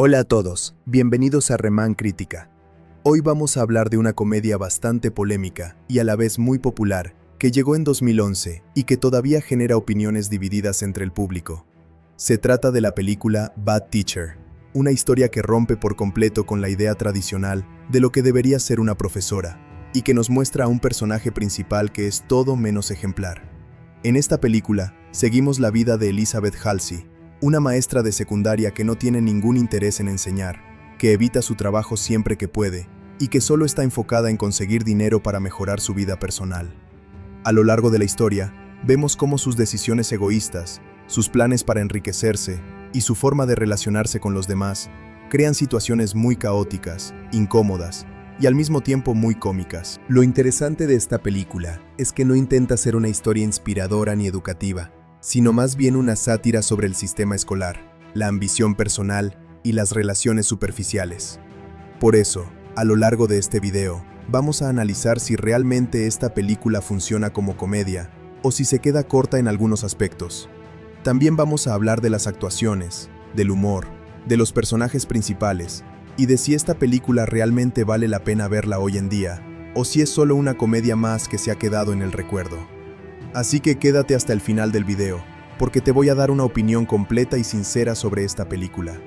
Hola a todos, bienvenidos a Remán Crítica. Hoy vamos a hablar de una comedia bastante polémica y a la vez muy popular, que llegó en 2011 y que todavía genera opiniones divididas entre el público. Se trata de la película Bad Teacher, una historia que rompe por completo con la idea tradicional de lo que debería ser una profesora, y que nos muestra a un personaje principal que es todo menos ejemplar. En esta película, seguimos la vida de Elizabeth Halsey, una maestra de secundaria que no tiene ningún interés en enseñar, que evita su trabajo siempre que puede y que solo está enfocada en conseguir dinero para mejorar su vida personal. A lo largo de la historia, vemos cómo sus decisiones egoístas, sus planes para enriquecerse y su forma de relacionarse con los demás crean situaciones muy caóticas, incómodas y al mismo tiempo muy cómicas. Lo interesante de esta película es que no intenta ser una historia inspiradora ni educativa, sino más bien una sátira sobre el sistema escolar, la ambición personal y las relaciones superficiales. Por eso, a lo largo de este video, vamos a analizar si realmente esta película funciona como comedia o si se queda corta en algunos aspectos. También vamos a hablar de las actuaciones, del humor, de los personajes principales y de si esta película realmente vale la pena verla hoy en día o si es solo una comedia más que se ha quedado en el recuerdo. Así que quédate hasta el final del video, porque te voy a dar una opinión completa y sincera sobre esta película.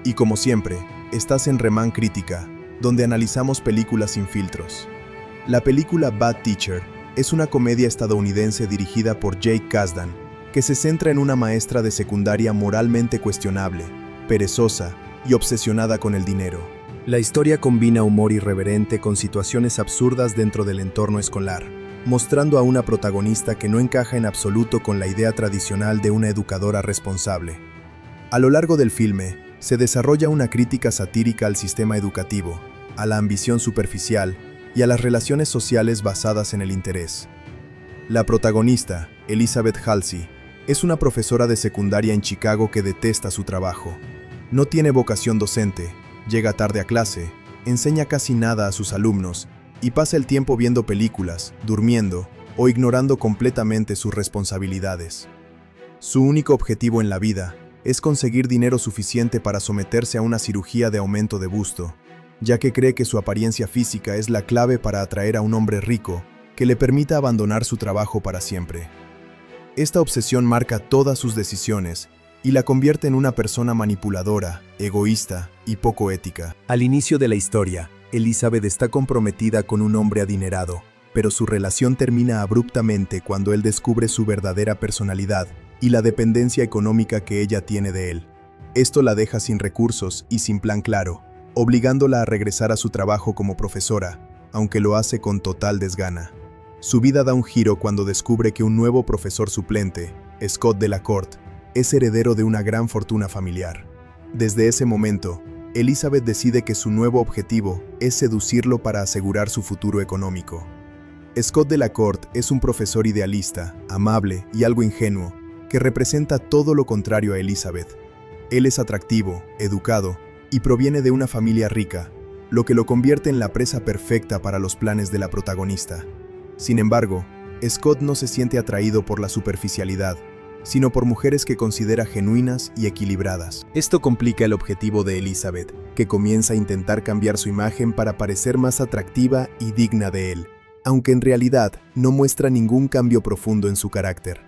Y como siempre, estás en Remán Crítica, donde analizamos películas sin filtros. La película Bad Teacher es una comedia estadounidense dirigida por Jake Kasdan, que se centra en una maestra de secundaria moralmente cuestionable, perezosa y obsesionada con el dinero. La historia combina humor irreverente con situaciones absurdas dentro del entorno escolar, mostrando a una protagonista que no encaja en absoluto con la idea tradicional de una educadora responsable. A lo largo del filme, se desarrolla una crítica satírica al sistema educativo, a la ambición superficial y a las relaciones sociales basadas en el interés. La protagonista, Elizabeth Halsey, es una profesora de secundaria en Chicago que detesta su trabajo. No tiene vocación docente, llega tarde a clase, enseña casi nada a sus alumnos y pasa el tiempo viendo películas, durmiendo o ignorando completamente sus responsabilidades. Su único objetivo en la vida es conseguir dinero suficiente para someterse a una cirugía de aumento de busto, ya que cree que su apariencia física es la clave para atraer a un hombre rico que le permita abandonar su trabajo para siempre. Esta obsesión marca todas sus decisiones y la convierte en una persona manipuladora, egoísta y poco ética. Al inicio de la historia, Elizabeth está comprometida con un hombre adinerado, pero su relación termina abruptamente cuando él descubre su verdadera personalidad y la dependencia económica que ella tiene de él. Esto la deja sin recursos y sin plan claro, obligándola a regresar a su trabajo como profesora, aunque lo hace con total desgana. Su vida da un giro cuando descubre que un nuevo profesor suplente, Scott Delacorte, es heredero de una gran fortuna familiar. Desde ese momento, Elizabeth decide que su nuevo objetivo es seducirlo para asegurar su futuro económico. Scott Delacorte es un profesor idealista, amable y algo ingenuo, que representa todo lo contrario a Elizabeth. Él es atractivo, educado y proviene de una familia rica, lo que lo convierte en la presa perfecta para los planes de la protagonista. Sin embargo, Scott no se siente atraído por la superficialidad, sino por mujeres que considera genuinas y equilibradas. Esto complica el objetivo de Elizabeth, que comienza a intentar cambiar su imagen para parecer más atractiva y digna de él, aunque en realidad no muestra ningún cambio profundo en su carácter.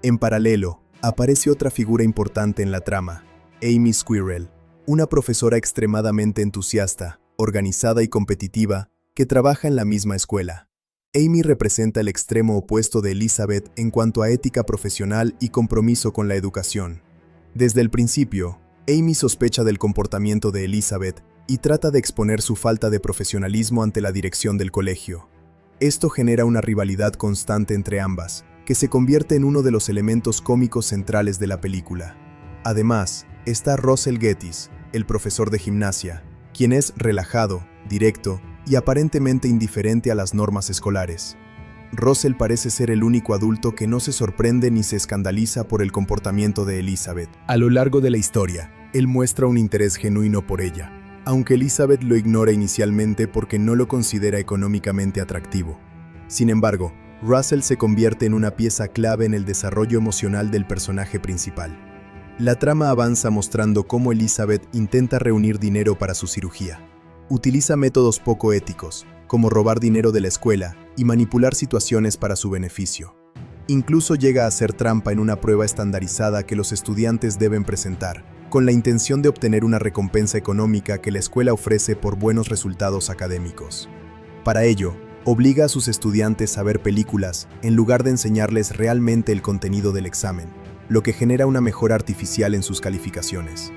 En paralelo, aparece otra figura importante en la trama, Amy Squirrel, una profesora extremadamente entusiasta, organizada y competitiva, que trabaja en la misma escuela. Amy representa el extremo opuesto de Elizabeth en cuanto a ética profesional y compromiso con la educación. Desde el principio, Amy sospecha del comportamiento de Elizabeth y trata de exponer su falta de profesionalismo ante la dirección del colegio. Esto genera una rivalidad constante entre ambas, que se convierte en uno de los elementos cómicos centrales de la película. Además, está Russell Gettys, el profesor de gimnasia, quien es relajado, directo y aparentemente indiferente a las normas escolares. Russell parece ser el único adulto que no se sorprende ni se escandaliza por el comportamiento de Elizabeth. A lo largo de la historia, él muestra un interés genuino por ella, aunque Elizabeth lo ignora inicialmente porque no lo considera económicamente atractivo. Sin embargo, Russell se convierte en una pieza clave en el desarrollo emocional del personaje principal. La trama avanza mostrando cómo Elizabeth intenta reunir dinero para su cirugía. Utiliza métodos poco éticos, como robar dinero de la escuela y manipular situaciones para su beneficio. Incluso llega a hacer trampa en una prueba estandarizada que los estudiantes deben presentar, con la intención de obtener una recompensa económica que la escuela ofrece por buenos resultados académicos. Para ello, obliga a sus estudiantes a ver películas en lugar de enseñarles realmente el contenido del examen, lo que genera una mejora artificial en sus calificaciones.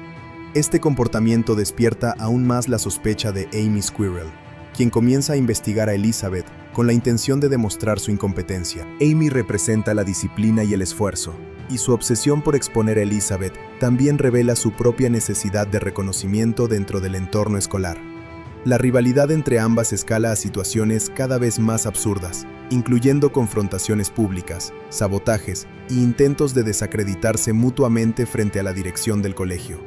Este comportamiento despierta aún más la sospecha de Amy Squirrel, quien comienza a investigar a Elizabeth con la intención de demostrar su incompetencia. Amy representa la disciplina y el esfuerzo, y su obsesión por exponer a Elizabeth también revela su propia necesidad de reconocimiento dentro del entorno escolar. La rivalidad entre ambas escala a situaciones cada vez más absurdas, incluyendo confrontaciones públicas, sabotajes e intentos de desacreditarse mutuamente frente a la dirección del colegio.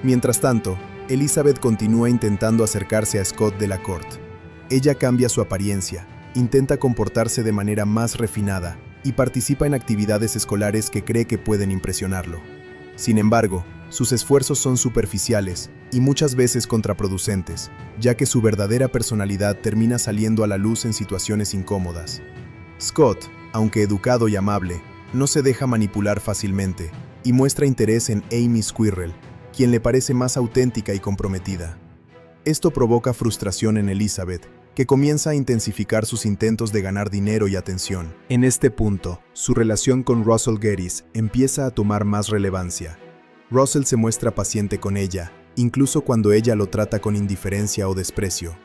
Mientras tanto, Elizabeth continúa intentando acercarse a Scott Delacourt. Ella cambia su apariencia, intenta comportarse de manera más refinada y participa en actividades escolares que cree que pueden impresionarlo. Sin embargo, sus esfuerzos son superficiales y muchas veces contraproducentes, ya que su verdadera personalidad termina saliendo a la luz en situaciones incómodas. Scott, aunque educado y amable, no se deja manipular fácilmente y muestra interés en Amy Squirrel, quien le parece más auténtica y comprometida. Esto provoca frustración en Elizabeth, que comienza a intensificar sus intentos de ganar dinero y atención. En este punto, su relación con Russell Geddes empieza a tomar más relevancia. Russell se muestra paciente con ella, incluso cuando ella lo trata con indiferencia o desprecio.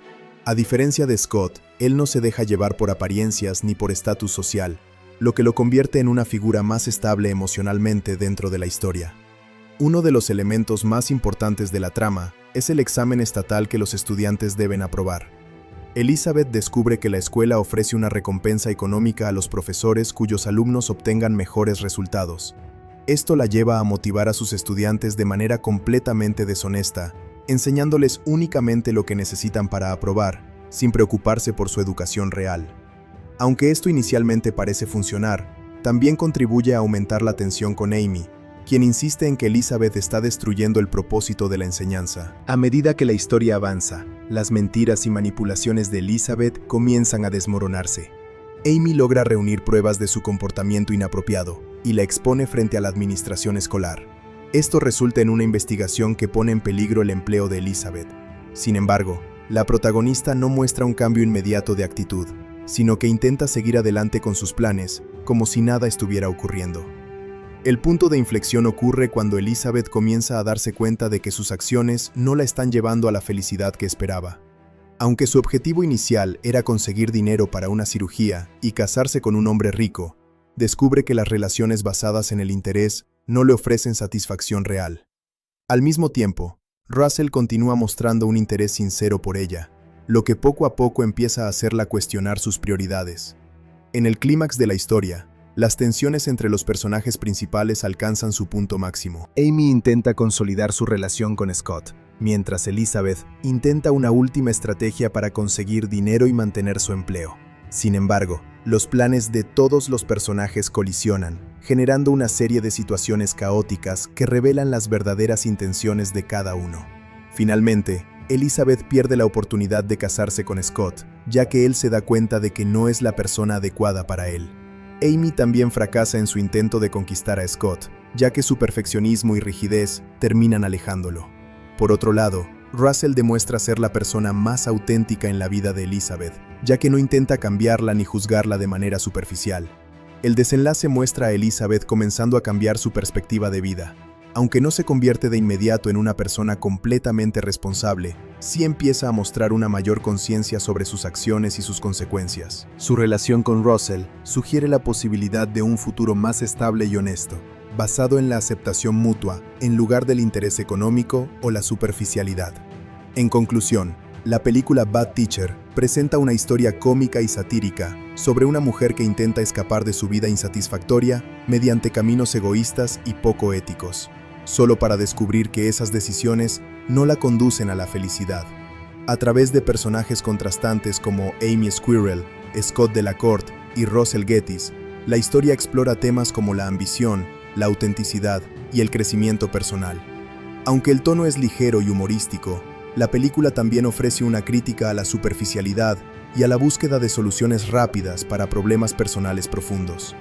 A diferencia de Scott, él no se deja llevar por apariencias ni por estatus social, lo que lo convierte en una figura más estable emocionalmente dentro de la historia. Uno de los elementos más importantes de la trama es el examen estatal que los estudiantes deben aprobar. Elizabeth descubre que la escuela ofrece una recompensa económica a los profesores cuyos alumnos obtengan mejores resultados. Esto la lleva a motivar a sus estudiantes de manera completamente deshonesta, enseñándoles únicamente lo que necesitan para aprobar, sin preocuparse por su educación real. Aunque esto inicialmente parece funcionar, también contribuye a aumentar la tensión con Amy, quien insiste en que Elizabeth está destruyendo el propósito de la enseñanza. A medida que la historia avanza, las mentiras y manipulaciones de Elizabeth comienzan a desmoronarse. Amy logra reunir pruebas de su comportamiento inapropiado y la expone frente a la administración escolar. Esto resulta en una investigación que pone en peligro el empleo de Elizabeth. Sin embargo, la protagonista no muestra un cambio inmediato de actitud, sino que intenta seguir adelante con sus planes, como si nada estuviera ocurriendo. El punto de inflexión ocurre cuando Elizabeth comienza a darse cuenta de que sus acciones no la están llevando a la felicidad que esperaba. Aunque su objetivo inicial era conseguir dinero para una cirugía y casarse con un hombre rico, descubre que las relaciones basadas en el interés no le ofrecen satisfacción real. Al mismo tiempo, Russell continúa mostrando un interés sincero por ella, lo que poco a poco empieza a hacerla cuestionar sus prioridades. En el clímax de la historia, las tensiones entre los personajes principales alcanzan su punto máximo. Amy intenta consolidar su relación con Scott, mientras Elizabeth intenta una última estrategia para conseguir dinero y mantener su empleo. Sin embargo, los planes de todos los personajes colisionan, generando una serie de situaciones caóticas que revelan las verdaderas intenciones de cada uno. Finalmente, Elizabeth pierde la oportunidad de casarse con Scott, ya que él se da cuenta de que no es la persona adecuada para él. Amy también fracasa en su intento de conquistar a Scott, ya que su perfeccionismo y rigidez terminan alejándolo. Por otro lado, Russell demuestra ser la persona más auténtica en la vida de Elizabeth, ya que no intenta cambiarla ni juzgarla de manera superficial. El desenlace muestra a Elizabeth comenzando a cambiar su perspectiva de vida. Aunque no se convierte de inmediato en una persona completamente responsable, sí empieza a mostrar una mayor conciencia sobre sus acciones y sus consecuencias. Su relación con Russell sugiere la posibilidad de un futuro más estable y honesto, basado en la aceptación mutua, en lugar del interés económico o la superficialidad. En conclusión, la película Bad Teacher presenta una historia cómica y satírica sobre una mujer que intenta escapar de su vida insatisfactoria mediante caminos egoístas y poco éticos, solo para descubrir que esas decisiones no la conducen a la felicidad. A través de personajes contrastantes como Amy Squirrel, Scott Delacourt y Russell Geddes, la historia explora temas como la ambición, la autenticidad y el crecimiento personal. Aunque el tono es ligero y humorístico, la película también ofrece una crítica a la superficialidad y a la búsqueda de soluciones rápidas para problemas personales profundos.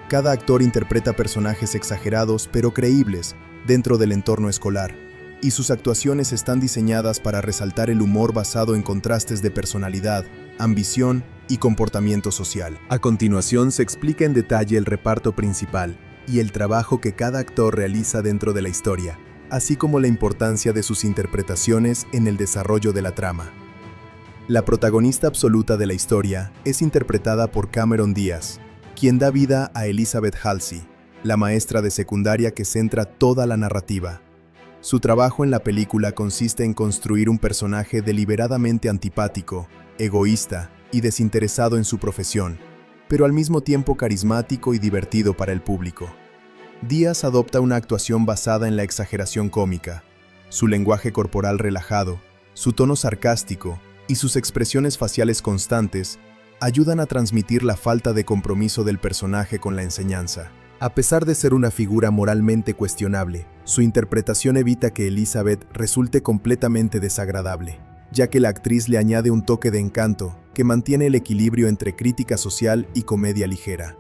Cada actor interpreta personajes exagerados pero creíbles dentro del entorno escolar, y sus actuaciones están diseñadas para resaltar el humor basado en contrastes de personalidad, ambición y comportamiento social. A continuación se explica en detalle el reparto principal y el trabajo que cada actor realiza dentro de la historia, así como la importancia de sus interpretaciones en el desarrollo de la trama. La protagonista absoluta de la historia es interpretada por Cameron Diaz, quien da vida a Elizabeth Halsey, la maestra de secundaria que centra toda la narrativa. Su trabajo en la película consiste en construir un personaje deliberadamente antipático, egoísta y desinteresado en su profesión, pero al mismo tiempo carismático y divertido para el público. Díaz adopta una actuación basada en la exageración cómica. Su lenguaje corporal relajado, su tono sarcástico y sus expresiones faciales constantes ayudan a transmitir la falta de compromiso del personaje con la enseñanza. A pesar de ser una figura moralmente cuestionable, su interpretación evita que Elizabeth resulte completamente desagradable, ya que la actriz le añade un toque de encanto que mantiene el equilibrio entre crítica social y comedia ligera.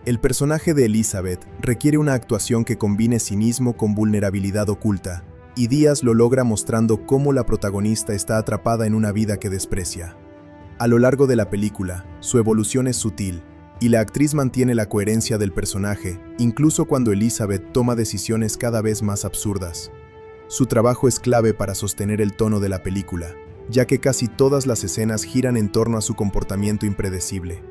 El personaje de Elizabeth requiere una actuación que combine cinismo con vulnerabilidad oculta, y Díaz lo logra mostrando cómo la protagonista está atrapada en una vida que desprecia. A lo largo de la película, su evolución es sutil, y la actriz mantiene la coherencia del personaje, incluso cuando Elizabeth toma decisiones cada vez más absurdas. Su trabajo es clave para sostener el tono de la película, ya que casi todas las escenas giran en torno a su comportamiento impredecible.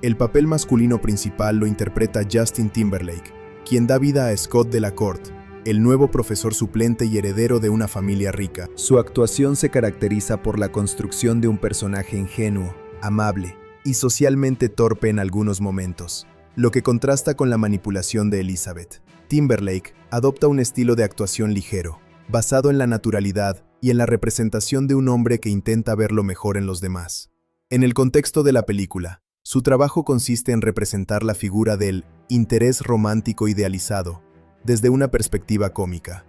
El papel masculino principal lo interpreta Justin Timberlake, quien da vida a Scott Delacourt, el nuevo profesor suplente y heredero de una familia rica. Su actuación se caracteriza por la construcción de un personaje ingenuo, amable y socialmente torpe en algunos momentos, lo que contrasta con la manipulación de Elizabeth. Timberlake adopta un estilo de actuación ligero, basado en la naturalidad y en la representación de un hombre que intenta ver lo mejor en los demás. En el contexto de la película, su trabajo consiste en representar la figura del interés romántico idealizado, desde una perspectiva cómica.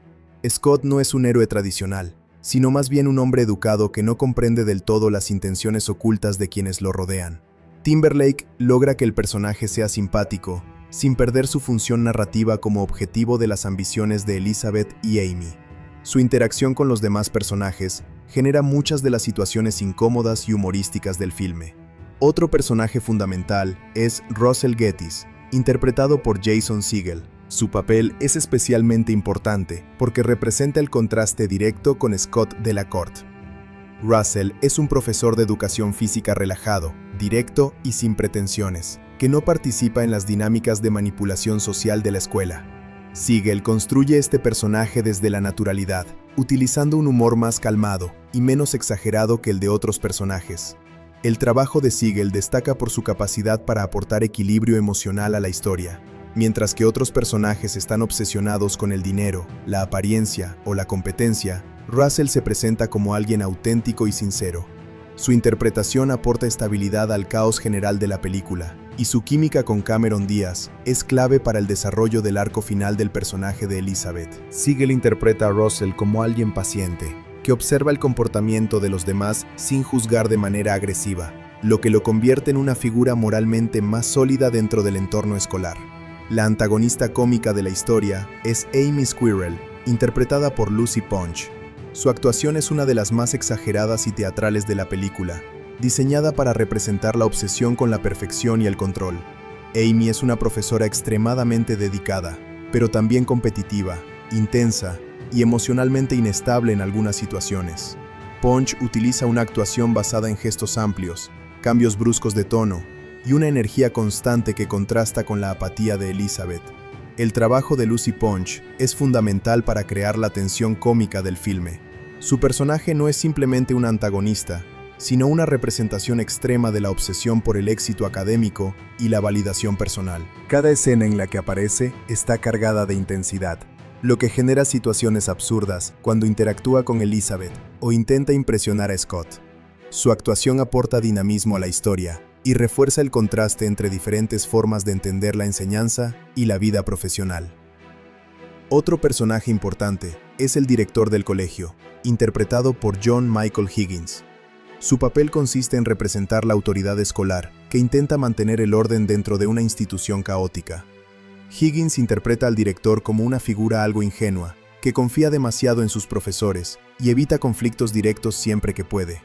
Scott no es un héroe tradicional, sino más bien un hombre educado que no comprende del todo las intenciones ocultas de quienes lo rodean. Timberlake logra que el personaje sea simpático, sin perder su función narrativa como objetivo de las ambiciones de Elizabeth y Amy. Su interacción con los demás personajes genera muchas de las situaciones incómodas y humorísticas del filme. Otro personaje fundamental es Russell Gettys, interpretado por Jason Segel. Su papel es especialmente importante porque representa el contraste directo con Scott Delacourt. Russell es un profesor de educación física relajado, directo y sin pretensiones, que no participa en las dinámicas de manipulación social de la escuela. Segel construye este personaje desde la naturalidad, utilizando un humor más calmado y menos exagerado que el de otros personajes. El trabajo de Segel destaca por su capacidad para aportar equilibrio emocional a la historia, mientras que otros personajes están obsesionados con el dinero, la apariencia o la competencia. Russell se presenta como alguien auténtico y sincero. Su interpretación aporta estabilidad al caos general de la película, y su química con Cameron Diaz es clave para el desarrollo del arco final del personaje de Elizabeth. Segel interpreta a Russell como alguien paciente, que observa el comportamiento de los demás sin juzgar de manera agresiva, lo que lo convierte en una figura moralmente más sólida dentro del entorno escolar. La antagonista cómica de la historia es Amy Squirrel, interpretada por Lucy Punch. Su actuación es una de las más exageradas y teatrales de la película, diseñada para representar la obsesión con la perfección y el control. Amy es una profesora extremadamente dedicada, pero también competitiva, intensa y emocionalmente inestable en algunas situaciones. Punch utiliza una actuación basada en gestos amplios, cambios bruscos de tono y una energía constante que contrasta con la apatía de Elizabeth. El trabajo de Lucy Punch es fundamental para crear la tensión cómica del filme. Su personaje no es simplemente un antagonista, sino una representación extrema de la obsesión por el éxito académico y la validación personal. Cada escena en la que aparece está cargada de intensidad, lo que genera situaciones absurdas cuando interactúa con Elizabeth o intenta impresionar a Scott. Su actuación aporta dinamismo a la historia y refuerza el contraste entre diferentes formas de entender la enseñanza y la vida profesional. Otro personaje importante es el director del colegio, interpretado por John Michael Higgins. Su papel consiste en representar la autoridad escolar, que intenta mantener el orden dentro de una institución caótica. Higgins interpreta al director como una figura algo ingenua, que confía demasiado en sus profesores y evita conflictos directos siempre que puede.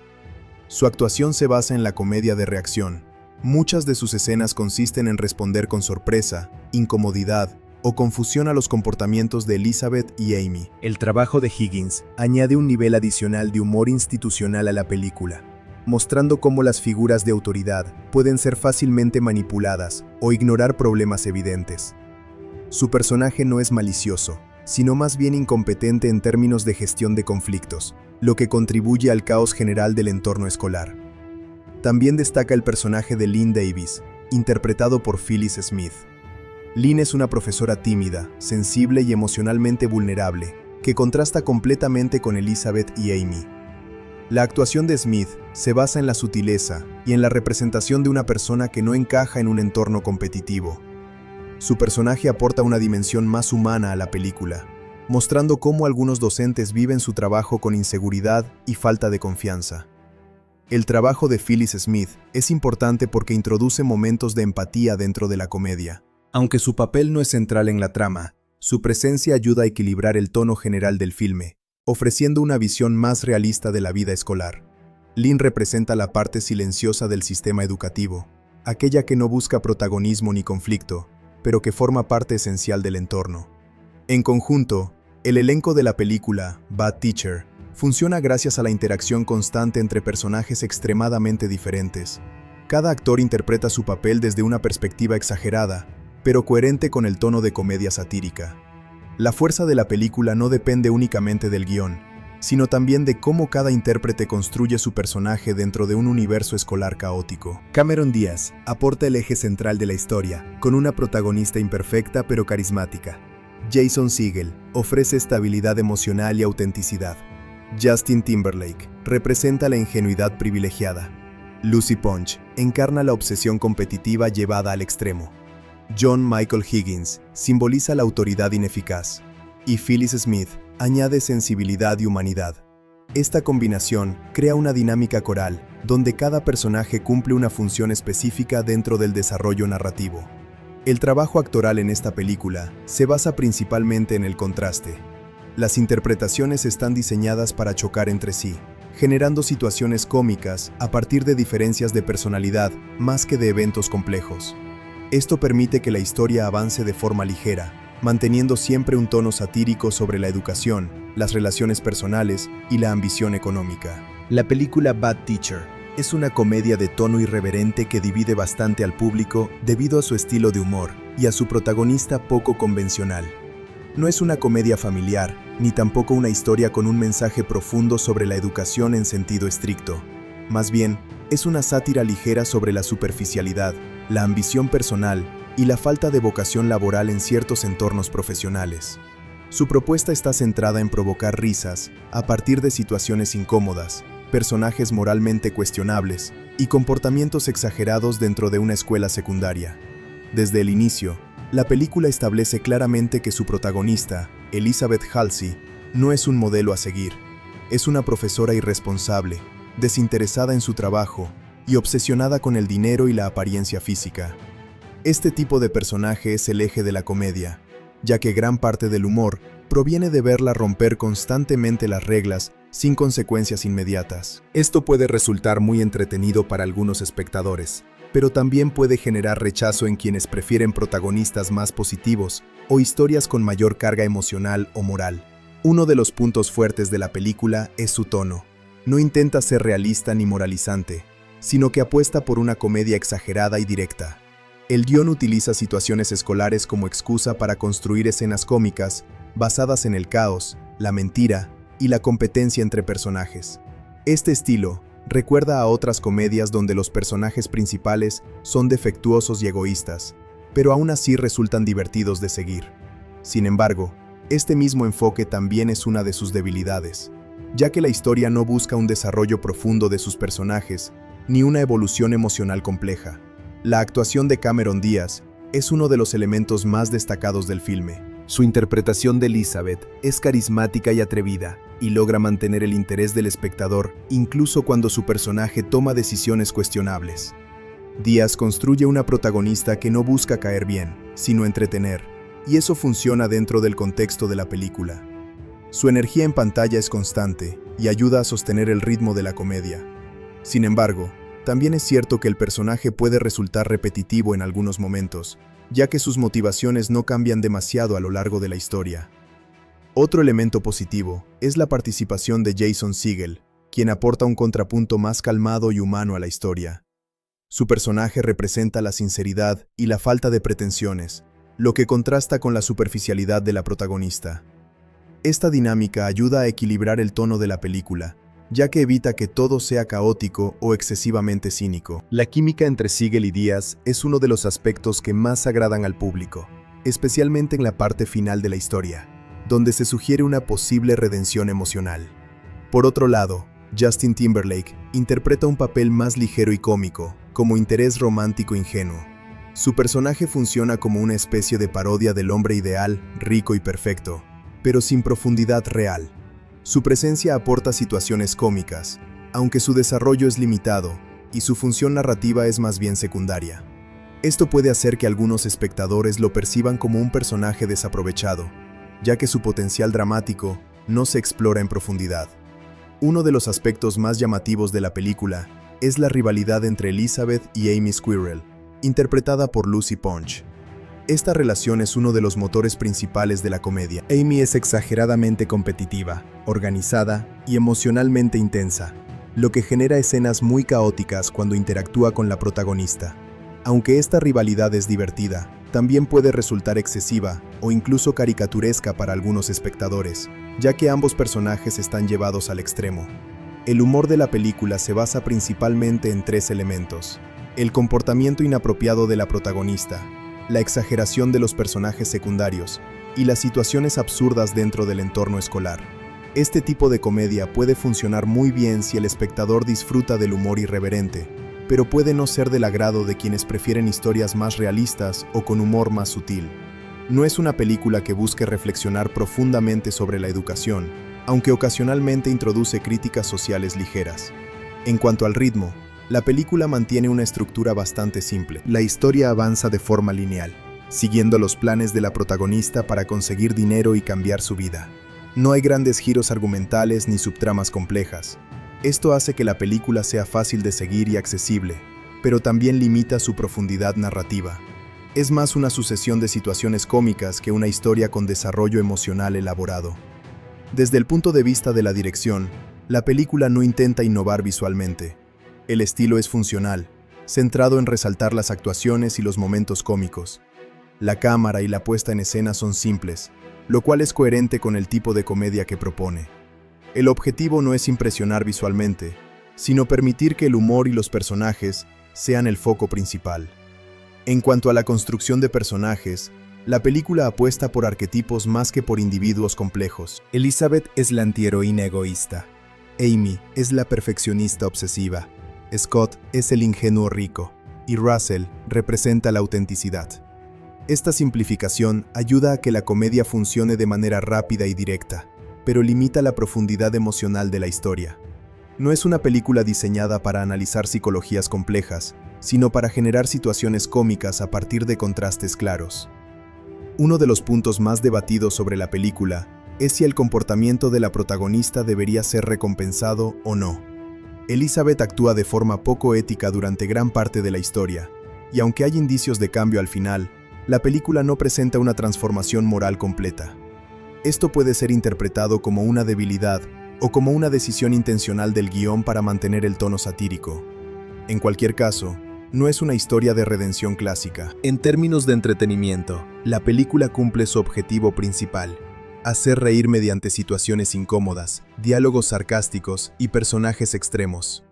Su actuación se basa en la comedia de reacción. Muchas de sus escenas consisten en responder con sorpresa, incomodidad o confusión a los comportamientos de Elizabeth y Amy. El trabajo de Higgins añade un nivel adicional de humor institucional a la película, mostrando cómo las figuras de autoridad pueden ser fácilmente manipuladas o ignorar problemas evidentes. Su personaje no es malicioso, sino más bien incompetente en términos de gestión de conflictos, lo que contribuye al caos general del entorno escolar. También destaca el personaje de Lynn Davis, interpretado por Phyllis Smith. Lynn es una profesora tímida, sensible y emocionalmente vulnerable, que contrasta completamente con Elizabeth y Amy. La actuación de Smith se basa en la sutileza y en la representación de una persona que no encaja en un entorno competitivo. Su personaje aporta una dimensión más humana a la película, mostrando cómo algunos docentes viven su trabajo con inseguridad y falta de confianza. El trabajo de Phyllis Smith es importante porque introduce momentos de empatía dentro de la comedia. Aunque su papel no es central en la trama, su presencia ayuda a equilibrar el tono general del filme, ofreciendo una visión más realista de la vida escolar. Lynn representa la parte silenciosa del sistema educativo, aquella que no busca protagonismo ni conflicto, pero que forma parte esencial del entorno. En conjunto, el elenco de la película, Bad Teacher, funciona gracias a la interacción constante entre personajes extremadamente diferentes. Cada actor interpreta su papel desde una perspectiva exagerada, pero coherente con el tono de comedia satírica. La fuerza de la película no depende únicamente del guión, sino también de cómo cada intérprete construye su personaje dentro de un universo escolar caótico. Cameron Díaz aporta el eje central de la historia, con una protagonista imperfecta pero carismática. Jason Segel ofrece estabilidad emocional y autenticidad. Justin Timberlake representa la ingenuidad privilegiada. Lucy Punch encarna la obsesión competitiva llevada al extremo. John Michael Higgins simboliza la autoridad ineficaz. Y Phyllis Smith añade sensibilidad y humanidad. Esta combinación crea una dinámica coral, donde cada personaje cumple una función específica dentro del desarrollo narrativo. El trabajo actoral en esta película se basa principalmente en el contraste. Las interpretaciones están diseñadas para chocar entre sí, generando situaciones cómicas a partir de diferencias de personalidad más que de eventos complejos. Esto permite que la historia avance de forma ligera, manteniendo siempre un tono satírico sobre la educación, las relaciones personales y la ambición económica. La película Bad Teacher es una comedia de tono irreverente que divide bastante al público debido a su estilo de humor y a su protagonista poco convencional. No es una comedia familiar, ni tampoco una historia con un mensaje profundo sobre la educación en sentido estricto. Más bien, es una sátira ligera sobre la superficialidad, la ambición personal y la falta de vocación laboral en ciertos entornos profesionales. Su propuesta está centrada en provocar risas a partir de situaciones incómodas, personajes moralmente cuestionables y comportamientos exagerados dentro de una escuela secundaria. Desde el inicio, la película establece claramente que su protagonista, Elizabeth Halsey, no es un modelo a seguir. Es una profesora irresponsable, desinteresada en su trabajo y obsesionada con el dinero y la apariencia física. Este tipo de personaje es el eje de la comedia, ya que gran parte del humor proviene de verla romper constantemente las reglas sin consecuencias inmediatas. Esto puede resultar muy entretenido para algunos espectadores, pero también puede generar rechazo en quienes prefieren protagonistas más positivos o historias con mayor carga emocional o moral. Uno de los puntos fuertes de la película es su tono. No intenta ser realista ni moralizante, sino que apuesta por una comedia exagerada y directa. El guión utiliza situaciones escolares como excusa para construir escenas cómicas basadas en el caos, la mentira y la competencia entre personajes. Este estilo recuerda a otras comedias donde los personajes principales son defectuosos y egoístas, pero aún así resultan divertidos de seguir. Sin embargo, este mismo enfoque también es una de sus debilidades, ya que la historia no busca un desarrollo profundo de sus personajes, ni una evolución emocional compleja. La actuación de Cameron Díaz es uno de los elementos más destacados del filme, Su interpretación de Elizabeth es carismática y atrevida, y logra mantener el interés del espectador incluso cuando su personaje toma decisiones cuestionables. Díaz construye una protagonista que no busca caer bien, sino entretener, y eso funciona dentro del contexto de la película. Su energía en pantalla es constante y ayuda a sostener el ritmo de la comedia. Sin embargo, también es cierto que el personaje puede resultar repetitivo en algunos momentos, ya que sus motivaciones no cambian demasiado a lo largo de la historia. Otro elemento positivo es la participación de Jason Segel, quien aporta un contrapunto más calmado y humano a la historia. Su personaje representa la sinceridad y la falta de pretensiones, lo que contrasta con la superficialidad de la protagonista. Esta dinámica ayuda a equilibrar el tono de la película, ya que evita que todo sea caótico o excesivamente cínico. La química entre Segel y Díaz es uno de los aspectos que más agradan al público, especialmente en la parte final de la historia, donde se sugiere una posible redención emocional. Por otro lado, Justin Timberlake interpreta un papel más ligero y cómico, como interés romántico ingenuo. Su personaje funciona como una especie de parodia del hombre ideal, rico y perfecto, pero sin profundidad real. Su presencia aporta situaciones cómicas, aunque su desarrollo es limitado y su función narrativa es más bien secundaria. Esto puede hacer que algunos espectadores lo perciban como un personaje desaprovechado, ya que su potencial dramático no se explora en profundidad. Uno de los aspectos más llamativos de la película es la rivalidad entre Elizabeth y Amy Squirrel, interpretada por Lucy Punch. Esta relación es uno de los motores principales de la comedia. Amy es exageradamente competitiva, organizada y emocionalmente intensa, lo que genera escenas muy caóticas cuando interactúa con la protagonista. Aunque esta rivalidad es divertida, también puede resultar excesiva o incluso caricaturesca para algunos espectadores, ya que ambos personajes están llevados al extremo. El humor de la película se basa principalmente en tres elementos: el comportamiento inapropiado de la protagonista, la exageración de los personajes secundarios y las situaciones absurdas dentro del entorno escolar. Este tipo de comedia puede funcionar muy bien si el espectador disfruta del humor irreverente, pero puede no ser del agrado de quienes prefieren historias más realistas o con humor más sutil. No es una película que busque reflexionar profundamente sobre la educación, aunque ocasionalmente introduce críticas sociales ligeras. En cuanto al ritmo, la película mantiene una estructura bastante simple. La historia avanza de forma lineal, siguiendo los planes de la protagonista para conseguir dinero y cambiar su vida. No hay grandes giros argumentales ni subtramas complejas. Esto hace que la película sea fácil de seguir y accesible, pero también limita su profundidad narrativa. Es más una sucesión de situaciones cómicas que una historia con desarrollo emocional elaborado. Desde el punto de vista de la dirección, la película no intenta innovar visualmente. El estilo es funcional, centrado en resaltar las actuaciones y los momentos cómicos. La cámara y la puesta en escena son simples, lo cual es coherente con el tipo de comedia que propone. El objetivo no es impresionar visualmente, sino permitir que el humor y los personajes sean el foco principal. En cuanto a la construcción de personajes, la película apuesta por arquetipos más que por individuos complejos. Elizabeth es la antiheroína egoísta. Amy es la perfeccionista obsesiva. Scott es el ingenuo rico. Y Russell representa la autenticidad. Esta simplificación ayuda a que la comedia funcione de manera rápida y directa, pero limita la profundidad emocional de la historia. No es una película diseñada para analizar psicologías complejas, sino para generar situaciones cómicas a partir de contrastes claros. Uno de los puntos más debatidos sobre la película es si el comportamiento de la protagonista debería ser recompensado o no. Elizabeth actúa de forma poco ética durante gran parte de la historia, y aunque hay indicios de cambio al final, la película no presenta una transformación moral completa. Esto puede ser interpretado como una debilidad o como una decisión intencional del guión para mantener el tono satírico. En cualquier caso, no es una historia de redención clásica. En términos de entretenimiento, la película cumple su objetivo principal: hacer reír mediante situaciones incómodas, diálogos sarcásticos y personajes extremos.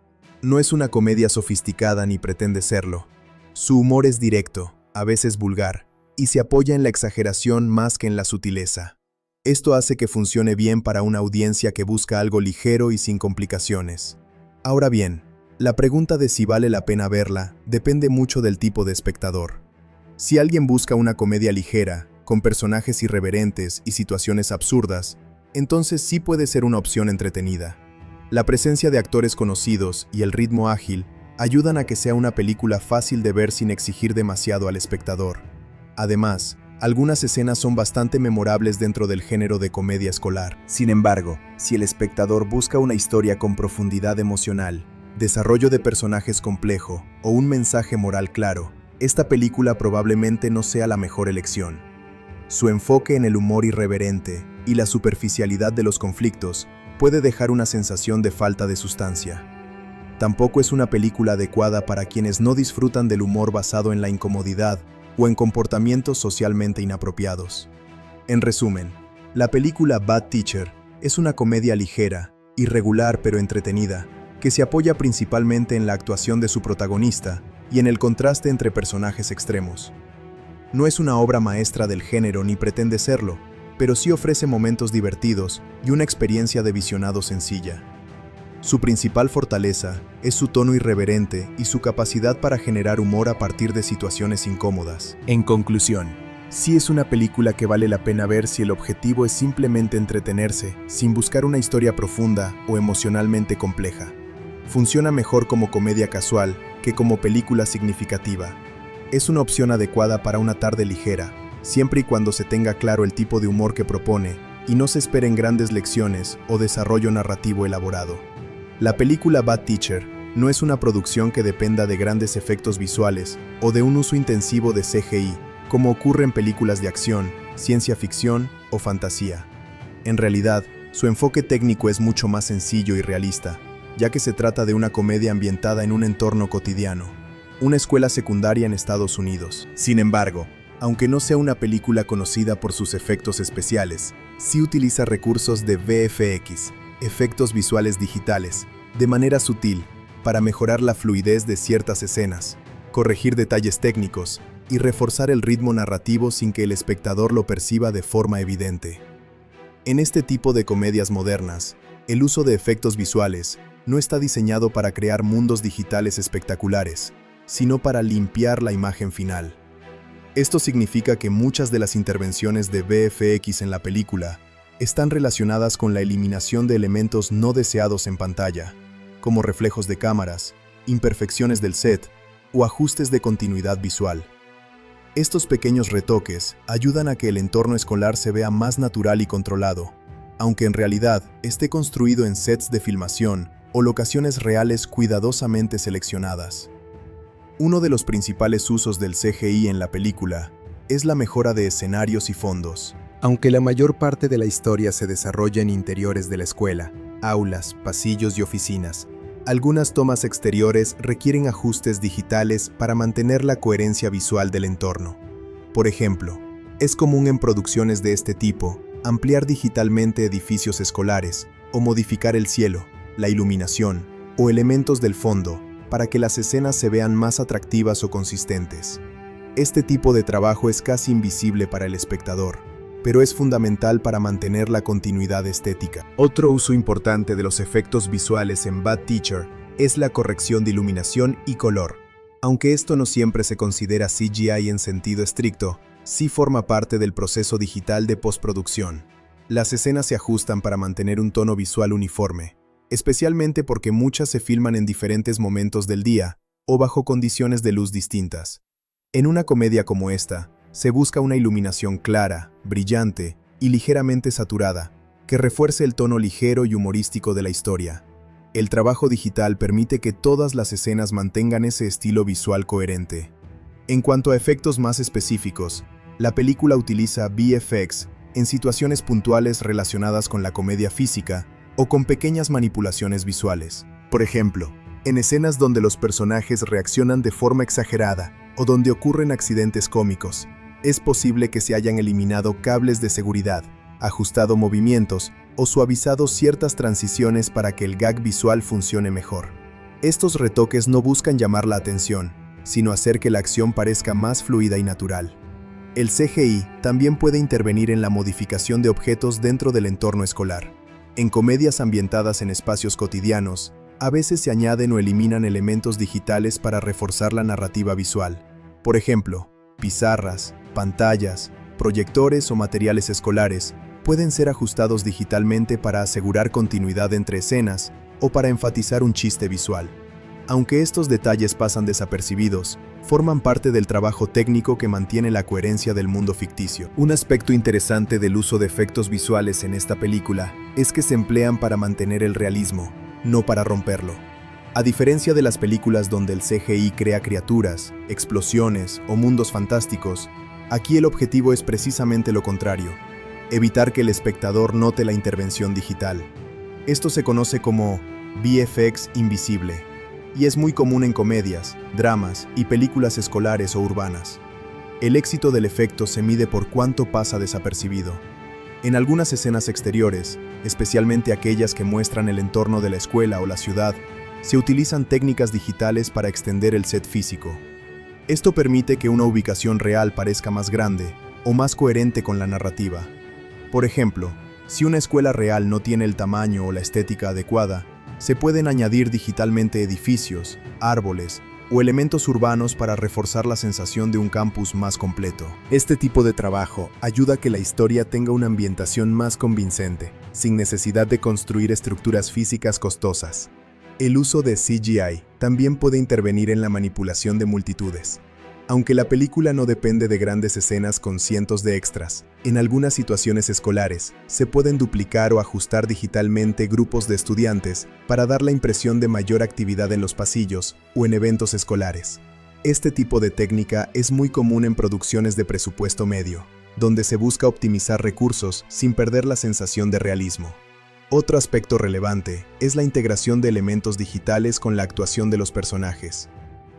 No es una comedia sofisticada ni pretende serlo. Su humor es directo, a veces vulgar, y se apoya en la exageración más que en la sutileza. Esto hace que funcione bien para una audiencia que busca algo ligero y sin complicaciones. Ahora bien, la pregunta de si vale la pena verla depende mucho del tipo de espectador. Si alguien busca una comedia ligera, con personajes irreverentes y situaciones absurdas, entonces sí puede ser una opción entretenida. La presencia de actores conocidos y el ritmo ágil ayudan a que sea una película fácil de ver sin exigir demasiado al espectador. Además, algunas escenas son bastante memorables dentro del género de comedia escolar. Sin embargo, si el espectador busca una historia con profundidad emocional, desarrollo de personajes complejo o un mensaje moral claro, esta película probablemente no sea la mejor elección. Su enfoque en el humor irreverente y la superficialidad de los conflictos puede dejar una sensación de falta de sustancia. Tampoco es una película adecuada para quienes no disfrutan del humor basado en la incomodidad o en comportamientos socialmente inapropiados. En resumen, la película Bad Teacher es una comedia ligera, irregular pero entretenida, que se apoya principalmente en la actuación de su protagonista y en el contraste entre personajes extremos. No es una obra maestra del género ni pretende serlo, pero sí ofrece momentos divertidos y una experiencia de visionado sencilla. Su principal fortaleza es su tono irreverente y su capacidad para generar humor a partir de situaciones incómodas. En conclusión, sí es una película que vale la pena ver si el objetivo es simplemente entretenerse, sin buscar una historia profunda o emocionalmente compleja. Funciona mejor como comedia casual que como película significativa. Es una opción adecuada para una tarde ligera, siempre y cuando se tenga claro el tipo de humor que propone y no se esperen grandes lecciones o desarrollo narrativo elaborado. La película Bad Teacher no es una producción que dependa de grandes efectos visuales o de un uso intensivo de CGI, como ocurre en películas de acción, ciencia ficción o fantasía. En realidad, su enfoque técnico es mucho más sencillo y realista, ya que se trata de una comedia ambientada en un entorno cotidiano, una escuela secundaria en Estados Unidos. Sin embargo, aunque no sea una película conocida por sus efectos especiales, sí utiliza recursos de VFX, efectos visuales digitales, de manera sutil, para mejorar la fluidez de ciertas escenas, corregir detalles técnicos y reforzar el ritmo narrativo sin que el espectador lo perciba de forma evidente. En este tipo de comedias modernas, el uso de efectos visuales no está diseñado para crear mundos digitales espectaculares, sino para limpiar la imagen final. Esto significa que muchas de las intervenciones de VFX en la película están relacionadas con la eliminación de elementos no deseados en pantalla, como reflejos de cámaras, imperfecciones del set o ajustes de continuidad visual. Estos pequeños retoques ayudan a que el entorno escolar se vea más natural y controlado, aunque en realidad esté construido en sets de filmación o locaciones reales cuidadosamente seleccionadas. Uno de los principales usos del CGI en la película es la mejora de escenarios y fondos. Aunque la mayor parte de la historia se desarrolla en interiores de la escuela, aulas, pasillos y oficinas, algunas tomas exteriores requieren ajustes digitales para mantener la coherencia visual del entorno. Por ejemplo, es común en producciones de este tipo ampliar digitalmente edificios escolares o modificar el cielo, la iluminación o elementos del fondo para que las escenas se vean más atractivas o consistentes. Este tipo de trabajo es casi invisible para el espectador, pero es fundamental para mantener la continuidad estética. Otro uso importante de los efectos visuales en Bad Teacher es la corrección de iluminación y color. Aunque esto no siempre se considera CGI en sentido estricto, sí forma parte del proceso digital de postproducción. Las escenas se ajustan para mantener un tono visual uniforme, especialmente porque muchas se filman en diferentes momentos del día o bajo condiciones de luz distintas. En una comedia como esta, se busca una iluminación clara, brillante y ligeramente saturada, que refuerce el tono ligero y humorístico de la historia. El trabajo digital permite que todas las escenas mantengan ese estilo visual coherente. En cuanto a efectos más específicos, la película utiliza VFX en situaciones puntuales relacionadas con la comedia física o con pequeñas manipulaciones visuales. Por ejemplo, en escenas donde los personajes reaccionan de forma exagerada o donde ocurren accidentes cómicos, es posible que se hayan eliminado cables de seguridad, ajustado movimientos o suavizado ciertas transiciones para que el gag visual funcione mejor. Estos retoques no buscan llamar la atención, sino hacer que la acción parezca más fluida y natural. El CGI también puede intervenir en la modificación de objetos dentro del entorno escolar. En comedias ambientadas en espacios cotidianos, a veces se añaden o eliminan elementos digitales para reforzar la narrativa visual. Por ejemplo, pizarras, pantallas proyectores o materiales escolares pueden ser ajustados digitalmente para asegurar continuidad entre escenas o para enfatizar un chiste visual. Aunque estos detalles pasan desapercibidos, forman parte del trabajo técnico que mantiene la coherencia del mundo ficticio. Un aspecto interesante del uso de efectos visuales en esta película es que se emplean para mantener el realismo, no para romperlo. A diferencia de las películas donde el CGI crea criaturas, explosiones o mundos fantásticos, aquí el objetivo es precisamente lo contrario: evitar que el espectador note la intervención digital. Esto se conoce como VFX invisible, y es muy común en comedias, dramas y películas escolares o urbanas. El éxito del efecto se mide por cuánto pasa desapercibido. En algunas escenas exteriores, especialmente aquellas que muestran el entorno de la escuela o la ciudad, se utilizan técnicas digitales para extender el set físico. Esto permite que una ubicación real parezca más grande o más coherente con la narrativa. Por ejemplo, si una escuela real no tiene el tamaño o la estética adecuada, se pueden añadir digitalmente edificios, árboles o elementos urbanos para reforzar la sensación de un campus más completo. Este tipo de trabajo ayuda a que la historia tenga una ambientación más convincente, sin necesidad de construir estructuras físicas costosas. El uso de CGI también puede intervenir en la manipulación de multitudes. Aunque la película no depende de grandes escenas con cientos de extras, en algunas situaciones escolares se pueden duplicar o ajustar digitalmente grupos de estudiantes para dar la impresión de mayor actividad en los pasillos o en eventos escolares. Este tipo de técnica es muy común en producciones de presupuesto medio, donde se busca optimizar recursos sin perder la sensación de realismo. Otro aspecto relevante es la integración de elementos digitales con la actuación de los personajes.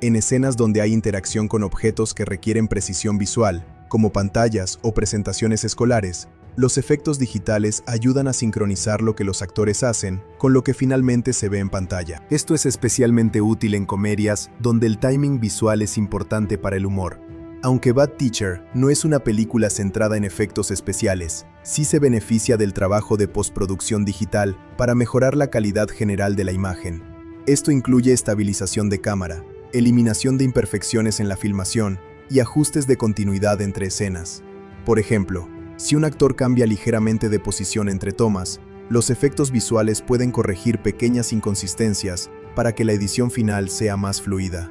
En escenas donde hay interacción con objetos que requieren precisión visual, como pantallas o presentaciones escolares, los efectos digitales ayudan a sincronizar lo que los actores hacen con lo que finalmente se ve en pantalla. Esto es especialmente útil en comedias donde el timing visual es importante para el humor. Aunque Bad Teacher no es una película centrada en efectos especiales, sí se beneficia del trabajo de postproducción digital para mejorar la calidad general de la imagen. Esto incluye estabilización de cámara, eliminación de imperfecciones en la filmación y ajustes de continuidad entre escenas. Por ejemplo, si un actor cambia ligeramente de posición entre tomas, los efectos visuales pueden corregir pequeñas inconsistencias para que la edición final sea más fluida.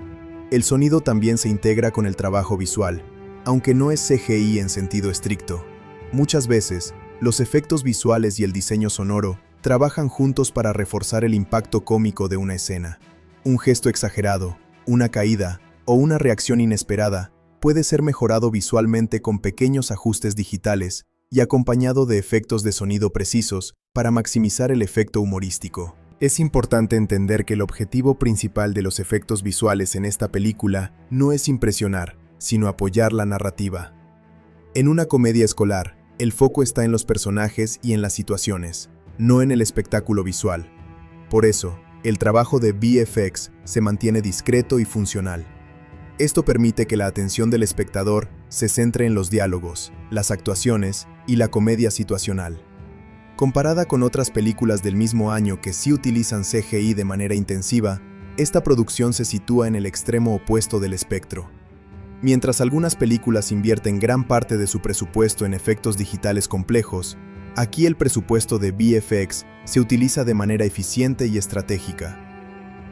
El sonido también se integra con el trabajo visual, aunque no es CGI en sentido estricto. Muchas veces, los efectos visuales y el diseño sonoro trabajan juntos para reforzar el impacto cómico de una escena. Un gesto exagerado, una caída o una reacción inesperada puede ser mejorado visualmente con pequeños ajustes digitales y acompañado de efectos de sonido precisos para maximizar el efecto humorístico. Es importante entender que el objetivo principal de los efectos visuales en esta película no es impresionar, sino apoyar la narrativa. En una comedia escolar, el foco está en los personajes y en las situaciones, no en el espectáculo visual. Por eso, el trabajo de VFX se mantiene discreto y funcional. Esto permite que la atención del espectador se centre en los diálogos, las actuaciones y la comedia situacional. Comparada con otras películas del mismo año que sí utilizan CGI de manera intensiva, esta producción se sitúa en el extremo opuesto del espectro. Mientras algunas películas invierten gran parte de su presupuesto en efectos digitales complejos, aquí el presupuesto de VFX se utiliza de manera eficiente y estratégica.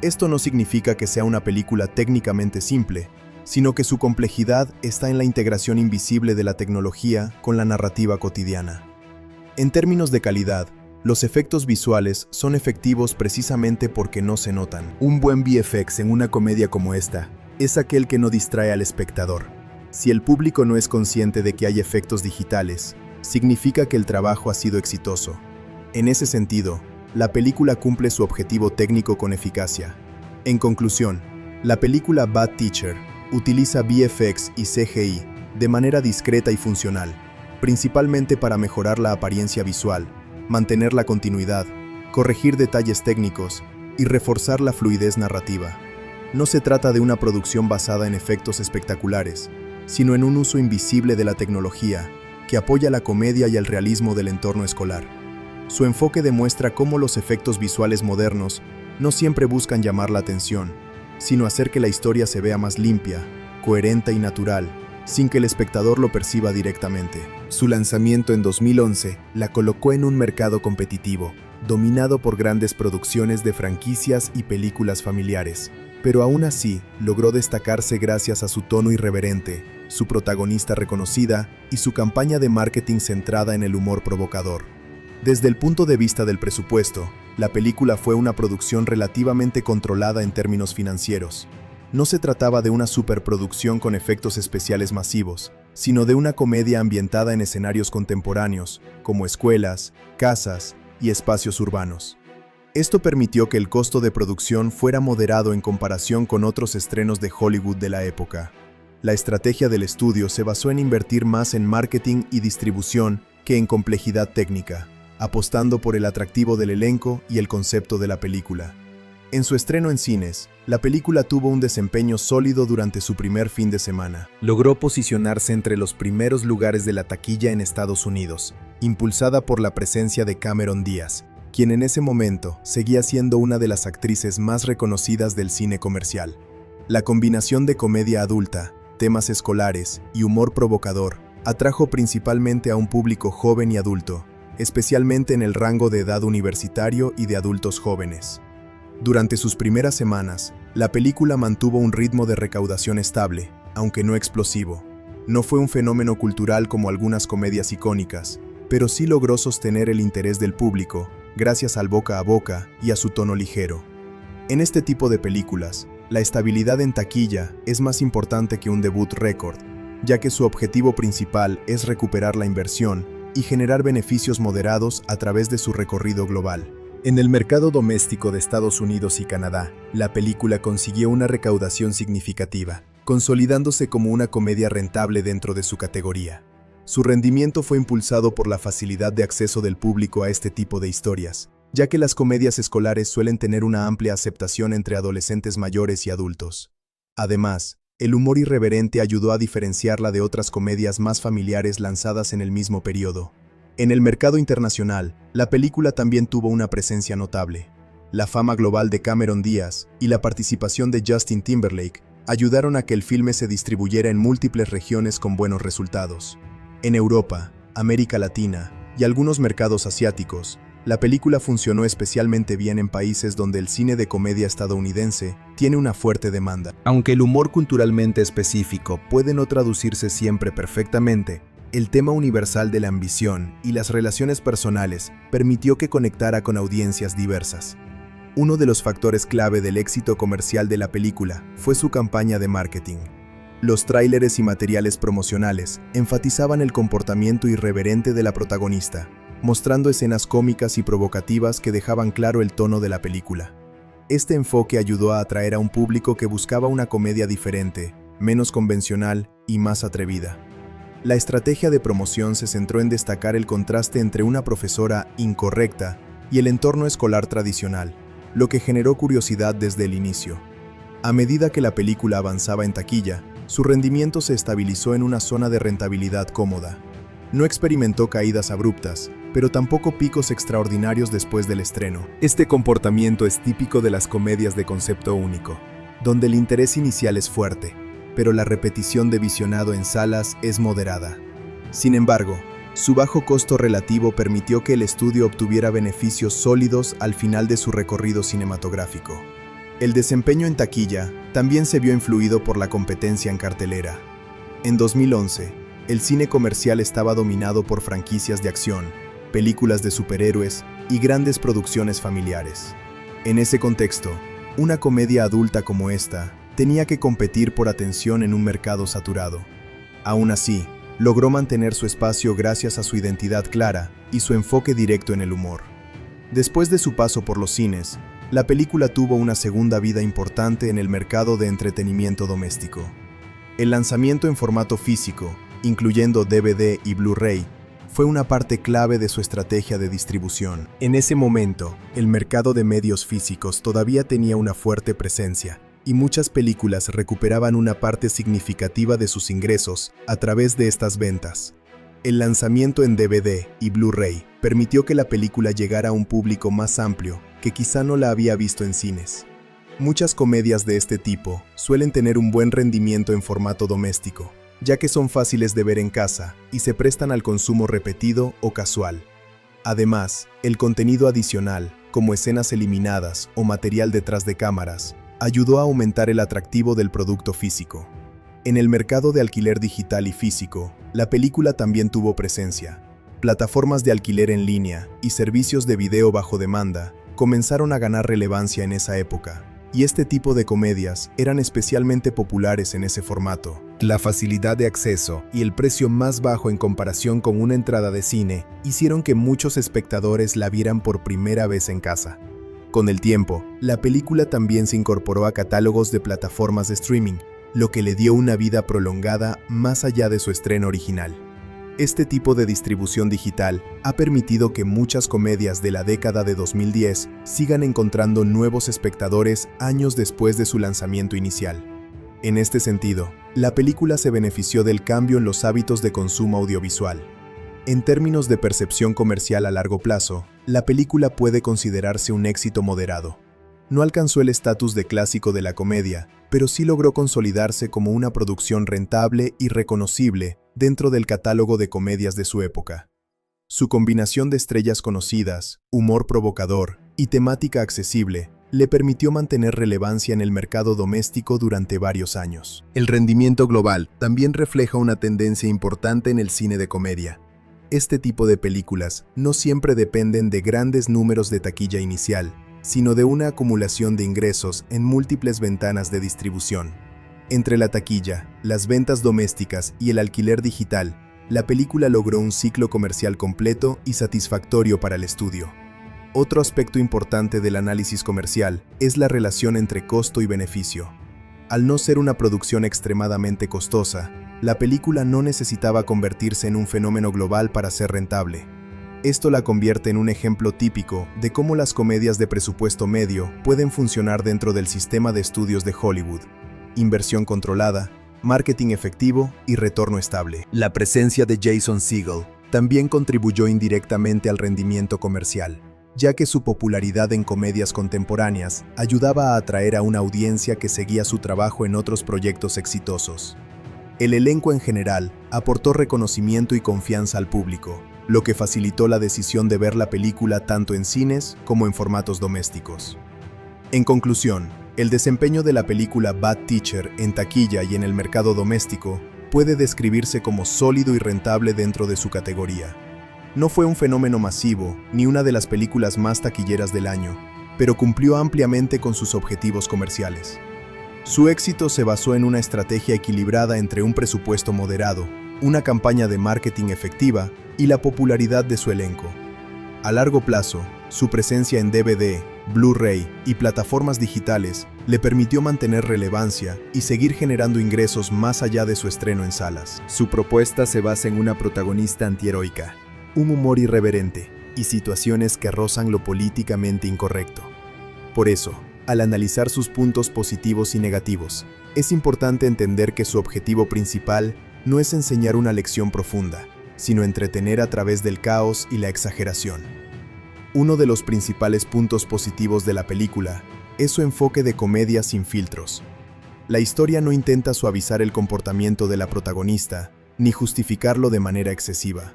Esto no significa que sea una película técnicamente simple, sino que su complejidad está en la integración invisible de la tecnología con la narrativa cotidiana. En términos de calidad, los efectos visuales son efectivos precisamente porque no se notan. Un buen VFX en una comedia como esta es aquel que no distrae al espectador. Si el público no es consciente de que hay efectos digitales, significa que el trabajo ha sido exitoso. En ese sentido, la película cumple su objetivo técnico con eficacia. En conclusión, la película Bad Teacher utiliza VFX y CGI de manera discreta y funcional, principalmente para mejorar la apariencia visual, mantener la continuidad, corregir detalles técnicos y reforzar la fluidez narrativa. No se trata de una producción basada en efectos espectaculares, sino en un uso invisible de la tecnología que apoya la comedia y el realismo del entorno escolar. Su enfoque demuestra cómo los efectos visuales modernos no siempre buscan llamar la atención, sino hacer que la historia se vea más limpia, coherente y natural, sin que el espectador lo perciba directamente. Su lanzamiento en 2011 la colocó en un mercado competitivo, dominado por grandes producciones de franquicias y películas familiares, pero aún así logró destacarse gracias a su tono irreverente, su protagonista reconocida y su campaña de marketing centrada en el humor provocador. Desde el punto de vista del presupuesto, la película fue una producción relativamente controlada en términos financieros. No se trataba de una superproducción con efectos especiales masivos, sino de una comedia ambientada en escenarios contemporáneos, como escuelas, casas y espacios urbanos. Esto permitió que el costo de producción fuera moderado en comparación con otros estrenos de Hollywood de la época. La estrategia del estudio se basó en invertir más en marketing y distribución que en complejidad técnica, apostando por el atractivo del elenco y el concepto de la película. En su estreno en cines, la película tuvo un desempeño sólido durante su primer fin de semana. Logró posicionarse entre los primeros lugares de la taquilla en Estados Unidos, impulsada por la presencia de Cameron Díaz, quien en ese momento seguía siendo una de las actrices más reconocidas del cine comercial. La combinación de comedia adulta, temas escolares y humor provocador atrajo principalmente a un público joven y adulto, especialmente en el rango de edad universitario y de adultos jóvenes. Durante sus primeras semanas, la película mantuvo un ritmo de recaudación estable, aunque no explosivo. No fue un fenómeno cultural como algunas comedias icónicas, pero sí logró sostener el interés del público gracias al boca a boca y a su tono ligero. En este tipo de películas, la estabilidad en taquilla es más importante que un debut récord, ya que su objetivo principal es recuperar la inversión y generar beneficios moderados a través de su recorrido global. En el mercado doméstico de Estados Unidos y Canadá, la película consiguió una recaudación significativa, consolidándose como una comedia rentable dentro de su categoría. Su rendimiento fue impulsado por la facilidad de acceso del público a este tipo de historias, ya que las comedias escolares suelen tener una amplia aceptación entre adolescentes mayores y adultos. Además, el humor irreverente ayudó a diferenciarla de otras comedias más familiares lanzadas en el mismo periodo. En el mercado internacional, la película también tuvo una presencia notable. La fama global de Cameron Díaz y la participación de Justin Timberlake ayudaron a que el filme se distribuyera en múltiples regiones con buenos resultados. En Europa, América Latina y algunos mercados asiáticos, la película funcionó especialmente bien en países donde el cine de comedia estadounidense tiene una fuerte demanda. Aunque el humor culturalmente específico puede no traducirse siempre perfectamente, el tema universal de la ambición y las relaciones personales permitió que conectara con audiencias diversas. Uno de los factores clave del éxito comercial de la película fue su campaña de marketing. Los tráileres y materiales promocionales enfatizaban el comportamiento irreverente de la protagonista, mostrando escenas cómicas y provocativas que dejaban claro el tono de la película. Este enfoque ayudó a atraer a un público que buscaba una comedia diferente, menos convencional y más atrevida. La estrategia de promoción se centró en destacar el contraste entre una profesora incorrecta y el entorno escolar tradicional, lo que generó curiosidad desde el inicio. A medida que la película avanzaba en taquilla, su rendimiento se estabilizó en una zona de rentabilidad cómoda. No experimentó caídas abruptas, pero tampoco picos extraordinarios después del estreno. Este comportamiento es típico de las comedias de concepto único, donde el interés inicial es fuerte, pero la repetición de visionado en salas es moderada. Sin embargo, su bajo costo relativo permitió que el estudio obtuviera beneficios sólidos al final de su recorrido cinematográfico. El desempeño en taquilla también se vio influido por la competencia en cartelera. En 2011, el cine comercial estaba dominado por franquicias de acción, películas de superhéroes y grandes producciones familiares. En ese contexto, una comedia adulta como esta tenía que competir por atención en un mercado saturado. Aún así, logró mantener su espacio gracias a su identidad clara y su enfoque directo en el humor. Después de su paso por los cines, la película tuvo una segunda vida importante en el mercado de entretenimiento doméstico. El lanzamiento en formato físico, incluyendo DVD y Blu-ray, fue una parte clave de su estrategia de distribución. En ese momento, el mercado de medios físicos todavía tenía una fuerte presencia, y muchas películas recuperaban una parte significativa de sus ingresos a través de estas ventas. El lanzamiento en DVD y Blu-ray permitió que la película llegara a un público más amplio que quizá no la había visto en cines. Muchas comedias de este tipo suelen tener un buen rendimiento en formato doméstico, ya que son fáciles de ver en casa y se prestan al consumo repetido o casual. Además, el contenido adicional, como escenas eliminadas o material detrás de cámaras, ayudó a aumentar el atractivo del producto físico. En el mercado de alquiler digital y físico, la película también tuvo presencia. Plataformas de alquiler en línea y servicios de video bajo demanda comenzaron a ganar relevancia en esa época, y este tipo de comedias eran especialmente populares en ese formato. La facilidad de acceso y el precio más bajo en comparación con una entrada de cine hicieron que muchos espectadores la vieran por primera vez en casa. Con el tiempo, la película también se incorporó a catálogos de plataformas de streaming, lo que le dio una vida prolongada más allá de su estreno original. Este tipo de distribución digital ha permitido que muchas comedias de la década de 2010 sigan encontrando nuevos espectadores años después de su lanzamiento inicial. En este sentido, la película se benefició del cambio en los hábitos de consumo audiovisual. En términos de percepción comercial a largo plazo, la película puede considerarse un éxito moderado. No alcanzó el estatus de clásico de la comedia, pero sí logró consolidarse como una producción rentable y reconocible dentro del catálogo de comedias de su época. Su combinación de estrellas conocidas, humor provocador y temática accesible le permitió mantener relevancia en el mercado doméstico durante varios años. El rendimiento global también refleja una tendencia importante en el cine de comedia. Este tipo de películas no siempre dependen de grandes números de taquilla inicial, sino de una acumulación de ingresos en múltiples ventanas de distribución. Entre la taquilla, las ventas domésticas y el alquiler digital, la película logró un ciclo comercial completo y satisfactorio para el estudio. Otro aspecto importante del análisis comercial es la relación entre costo y beneficio. Al no ser una producción extremadamente costosa, la película no necesitaba convertirse en un fenómeno global para ser rentable. Esto la convierte en un ejemplo típico de cómo las comedias de presupuesto medio pueden funcionar dentro del sistema de estudios de Hollywood. Inversión controlada, marketing efectivo y retorno estable. La presencia de Jason Segel también contribuyó indirectamente al rendimiento comercial, ya que su popularidad en comedias contemporáneas ayudaba a atraer a una audiencia que seguía su trabajo en otros proyectos exitosos. El elenco en general aportó reconocimiento y confianza al público, lo que facilitó la decisión de ver la película tanto en cines como en formatos domésticos. En conclusión, el desempeño de la película Bad Teacher en taquilla y en el mercado doméstico puede describirse como sólido y rentable dentro de su categoría. No fue un fenómeno masivo ni una de las películas más taquilleras del año, pero cumplió ampliamente con sus objetivos comerciales. Su éxito se basó en una estrategia equilibrada entre un presupuesto moderado, una campaña de marketing efectiva y la popularidad de su elenco. A largo plazo, su presencia en DVD, Blu-ray y plataformas digitales le permitió mantener relevancia y seguir generando ingresos más allá de su estreno en salas. Su propuesta se basa en una protagonista antiheroica, un humor irreverente y situaciones que rozan lo políticamente incorrecto. Por eso, al analizar sus puntos positivos y negativos, es importante entender que su objetivo principal no es enseñar una lección profunda, sino entretener a través del caos y la exageración. Uno de los principales puntos positivos de la película es su enfoque de comedia sin filtros. La historia no intenta suavizar el comportamiento de la protagonista, ni justificarlo de manera excesiva.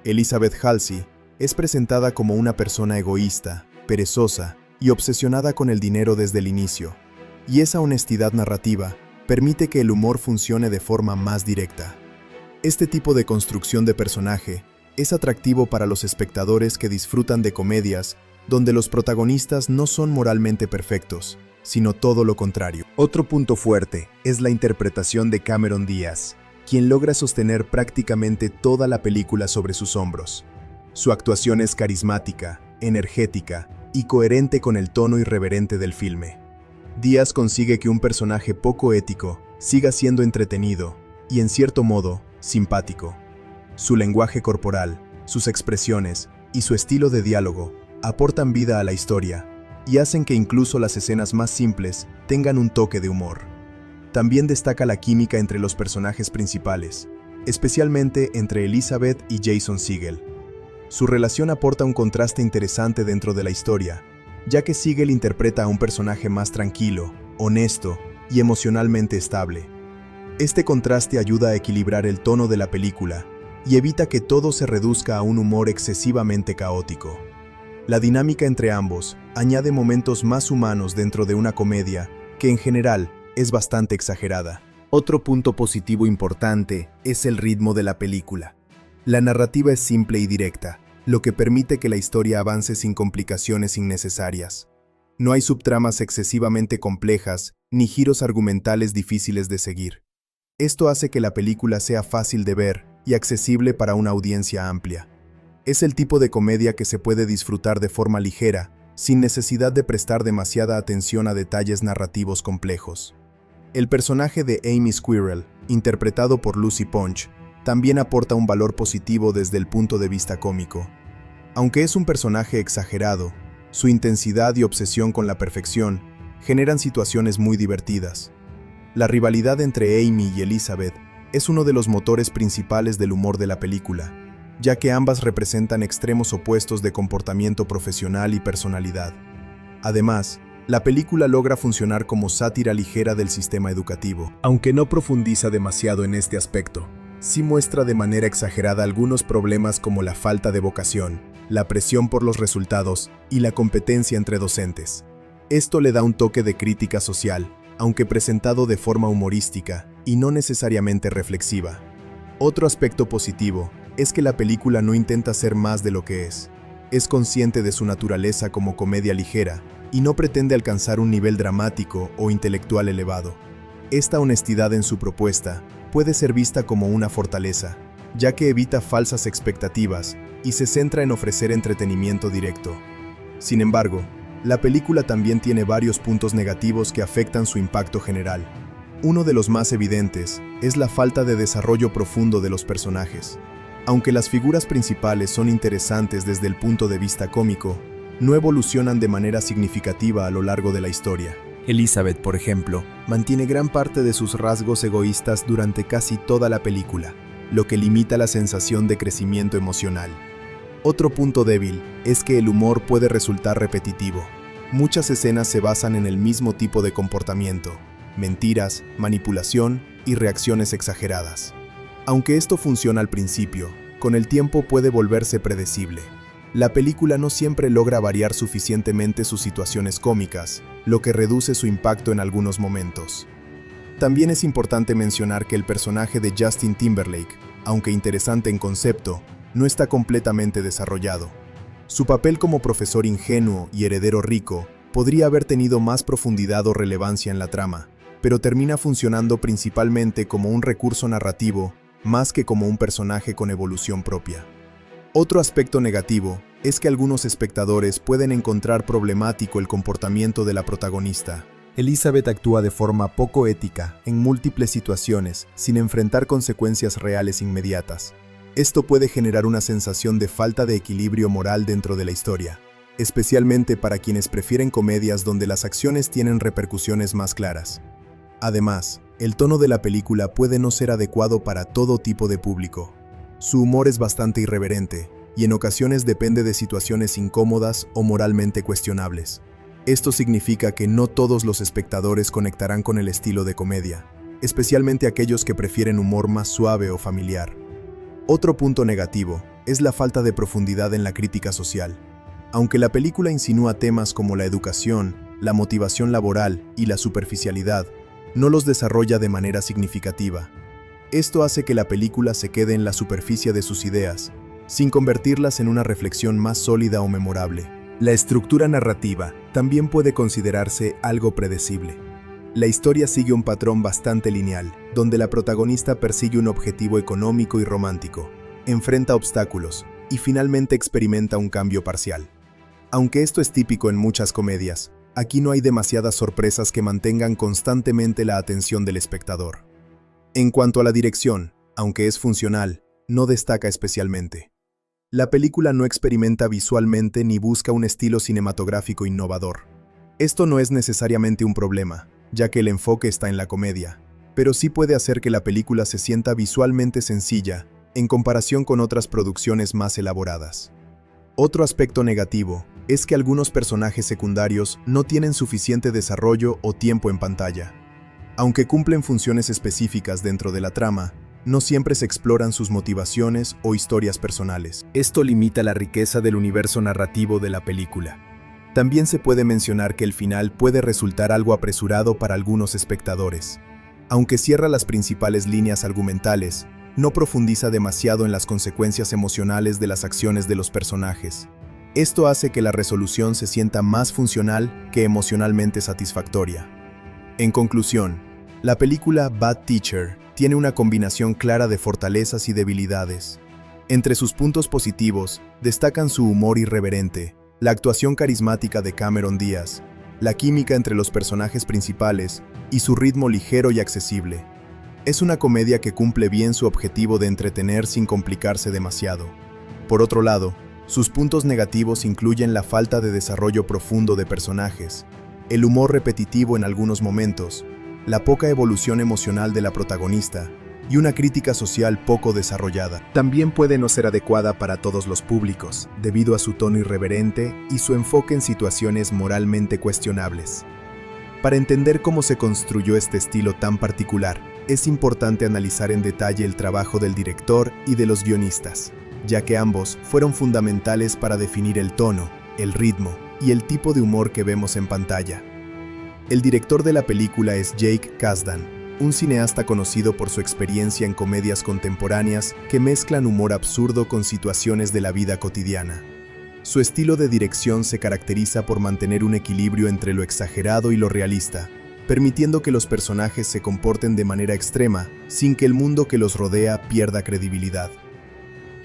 Elizabeth Halsey es presentada como una persona egoísta, perezosa y obsesionada con el dinero desde el inicio, y esa honestidad narrativa permite que el humor funcione de forma más directa. Este tipo de construcción de personaje es atractivo para los espectadores que disfrutan de comedias donde los protagonistas no son moralmente perfectos, sino todo lo contrario. Otro punto fuerte es la interpretación de Cameron Diaz, quien logra sostener prácticamente toda la película sobre sus hombros. Su actuación es carismática, energética y coherente con el tono irreverente del filme. Diaz consigue que un personaje poco ético siga siendo entretenido y, en cierto modo, simpático. Su lenguaje corporal, sus expresiones y su estilo de diálogo aportan vida a la historia y hacen que incluso las escenas más simples tengan un toque de humor. También destaca la química entre los personajes principales, especialmente entre Elizabeth y Jason Segel. Su relación aporta un contraste interesante dentro de la historia, ya que Segel interpreta a un personaje más tranquilo, honesto y emocionalmente estable. Este contraste ayuda a equilibrar el tono de la película y evita que todo se reduzca a un humor excesivamente caótico. La dinámica entre ambos añade momentos más humanos dentro de una comedia que en general es bastante exagerada. Otro punto positivo importante es el ritmo de la película. La narrativa es simple y directa, lo que permite que la historia avance sin complicaciones innecesarias. No hay subtramas excesivamente complejas ni giros argumentales difíciles de seguir. Esto hace que la película sea fácil de ver y accesible para una audiencia amplia. Es el tipo de comedia que se puede disfrutar de forma ligera, sin necesidad de prestar demasiada atención a detalles narrativos complejos. El personaje de Amy Squirrel, interpretado por Lucy Punch, también aporta un valor positivo desde el punto de vista cómico. Aunque es un personaje exagerado, su intensidad y obsesión con la perfección generan situaciones muy divertidas. La rivalidad entre Amy y Elizabeth es uno de los motores principales del humor de la película, ya que ambas representan extremos opuestos de comportamiento profesional y personalidad. Además, la película logra funcionar como sátira ligera del sistema educativo. Aunque no profundiza demasiado en este aspecto, sí muestra de manera exagerada algunos problemas como la falta de vocación, la presión por los resultados y la competencia entre docentes. Esto le da un toque de crítica social, aunque presentado de forma humorística y no necesariamente reflexiva. Otro aspecto positivo es que la película no intenta ser más de lo que es. Es consciente de su naturaleza como comedia ligera y no pretende alcanzar un nivel dramático o intelectual elevado. Esta honestidad en su propuesta puede ser vista como una fortaleza, ya que evita falsas expectativas y se centra en ofrecer entretenimiento directo. Sin embargo, la película también tiene varios puntos negativos que afectan su impacto general. Uno de los más evidentes es la falta de desarrollo profundo de los personajes. Aunque las figuras principales son interesantes desde el punto de vista cómico, no evolucionan de manera significativa a lo largo de la historia. Elizabeth, por ejemplo, mantiene gran parte de sus rasgos egoístas durante casi toda la película, lo que limita la sensación de crecimiento emocional. Otro punto débil es que el humor puede resultar repetitivo. Muchas escenas se basan en el mismo tipo de comportamiento: mentiras, manipulación y reacciones exageradas. Aunque esto funciona al principio, con el tiempo puede volverse predecible. La película no siempre logra variar suficientemente sus situaciones cómicas, lo que reduce su impacto en algunos momentos. También es importante mencionar que el personaje de Justin Timberlake, aunque interesante en concepto, no está completamente desarrollado. Su papel como profesor ingenuo y heredero rico podría haber tenido más profundidad o relevancia en la trama, pero termina funcionando principalmente como un recurso narrativo más que como un personaje con evolución propia. Otro aspecto negativo es que algunos espectadores pueden encontrar problemático el comportamiento de la protagonista. Elizabeth actúa de forma poco ética en múltiples situaciones sin enfrentar consecuencias reales inmediatas. Esto puede generar una sensación de falta de equilibrio moral dentro de la historia, especialmente para quienes prefieren comedias donde las acciones tienen repercusiones más claras. Además, el tono de la película puede no ser adecuado para todo tipo de público. Su humor es bastante irreverente y en ocasiones depende de situaciones incómodas o moralmente cuestionables. Esto significa que no todos los espectadores conectarán con el estilo de comedia, especialmente aquellos que prefieren humor más suave o familiar. Otro punto negativo es la falta de profundidad en la crítica social. Aunque la película insinúa temas como la educación, la motivación laboral y la superficialidad, no los desarrolla de manera significativa. Esto hace que la película se quede en la superficie de sus ideas, sin convertirlas en una reflexión más sólida o memorable. La estructura narrativa también puede considerarse algo predecible. La historia sigue un patrón bastante lineal, donde la protagonista persigue un objetivo económico y romántico, enfrenta obstáculos y finalmente experimenta un cambio parcial. Aunque esto es típico en muchas comedias, aquí no hay demasiadas sorpresas que mantengan constantemente la atención del espectador. En cuanto a la dirección, aunque es funcional, no destaca especialmente. La película no experimenta visualmente ni busca un estilo cinematográfico innovador. Esto no es necesariamente un problema, ya que el enfoque está en la comedia, pero sí puede hacer que la película se sienta visualmente sencilla en comparación con otras producciones más elaboradas. Otro aspecto negativo es que algunos personajes secundarios no tienen suficiente desarrollo o tiempo en pantalla. Aunque cumplen funciones específicas dentro de la trama, no siempre se exploran sus motivaciones o historias personales. Esto limita la riqueza del universo narrativo de la película. También se puede mencionar que el final puede resultar algo apresurado para algunos espectadores. Aunque cierra las principales líneas argumentales, no profundiza demasiado en las consecuencias emocionales de las acciones de los personajes. Esto hace que la resolución se sienta más funcional que emocionalmente satisfactoria. En conclusión, la película Bad Teacher tiene una combinación clara de fortalezas y debilidades. Entre sus puntos positivos, destacan su humor irreverente, la actuación carismática de Cameron Díaz, la química entre los personajes principales y su ritmo ligero y accesible. Es una comedia que cumple bien su objetivo de entretener sin complicarse demasiado. Por otro lado, sus puntos negativos incluyen la falta de desarrollo profundo de personajes, el humor repetitivo en algunos momentos, la poca evolución emocional de la protagonista y una crítica social poco desarrollada. También puede no ser adecuada para todos los públicos, debido a su tono irreverente y su enfoque en situaciones moralmente cuestionables. Para entender cómo se construyó este estilo tan particular, es importante analizar en detalle el trabajo del director y de los guionistas, ya que ambos fueron fundamentales para definir el tono, el ritmo y el tipo de humor que vemos en pantalla. El director de la película es Jake Kasdan, un cineasta conocido por su experiencia en comedias contemporáneas que mezclan humor absurdo con situaciones de la vida cotidiana. Su estilo de dirección se caracteriza por mantener un equilibrio entre lo exagerado y lo realista, permitiendo que los personajes se comporten de manera extrema sin que el mundo que los rodea pierda credibilidad.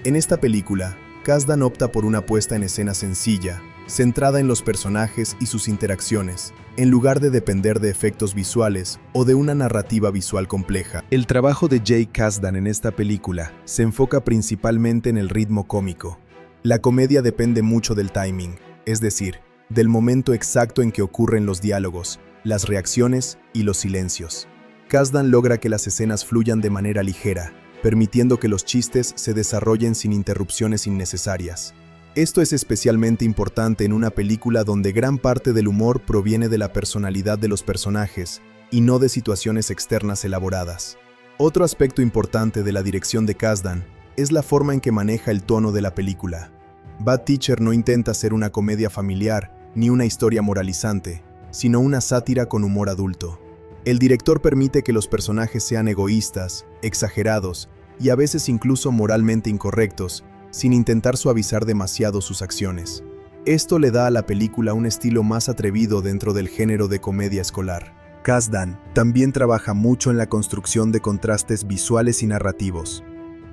En esta película, Kasdan opta por una puesta en escena sencilla, centrada en los personajes y sus interacciones, en lugar de depender de efectos visuales o de una narrativa visual compleja. El trabajo de Jake Kasdan en esta película se enfoca principalmente en el ritmo cómico. La comedia depende mucho del timing, es decir, del momento exacto en que ocurren los diálogos, las reacciones y los silencios. Kasdan logra que las escenas fluyan de manera ligera, permitiendo que los chistes se desarrollen sin interrupciones innecesarias. Esto es especialmente importante en una película donde gran parte del humor proviene de la personalidad de los personajes y no de situaciones externas elaboradas. Otro aspecto importante de la dirección de Kasdan es la forma en que maneja el tono de la película. Bad Teacher no intenta ser una comedia familiar ni una historia moralizante, sino una sátira con humor adulto. El director permite que los personajes sean egoístas, exagerados y a veces incluso moralmente incorrectos, sin intentar suavizar demasiado sus acciones. Esto le da a la película un estilo más atrevido dentro del género de comedia escolar. Kasdan también trabaja mucho en la construcción de contrastes visuales y narrativos.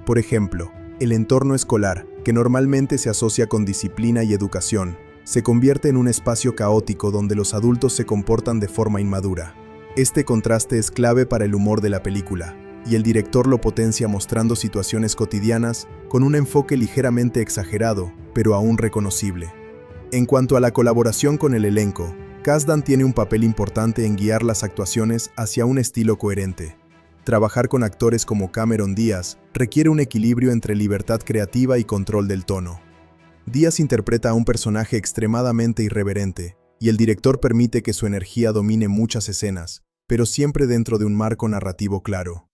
Por ejemplo, el entorno escolar, que normalmente se asocia con disciplina y educación, se convierte en un espacio caótico donde los adultos se comportan de forma inmadura. Este contraste es clave para el humor de la película, y el director lo potencia mostrando situaciones cotidianas con un enfoque ligeramente exagerado, pero aún reconocible. En cuanto a la colaboración con el elenco, Kasdan tiene un papel importante en guiar las actuaciones hacia un estilo coherente. Trabajar con actores como Cameron Díaz requiere un equilibrio entre libertad creativa y control del tono. Díaz interpreta a un personaje extremadamente irreverente, y el director permite que su energía domine muchas escenas, pero siempre dentro de un marco narrativo claro.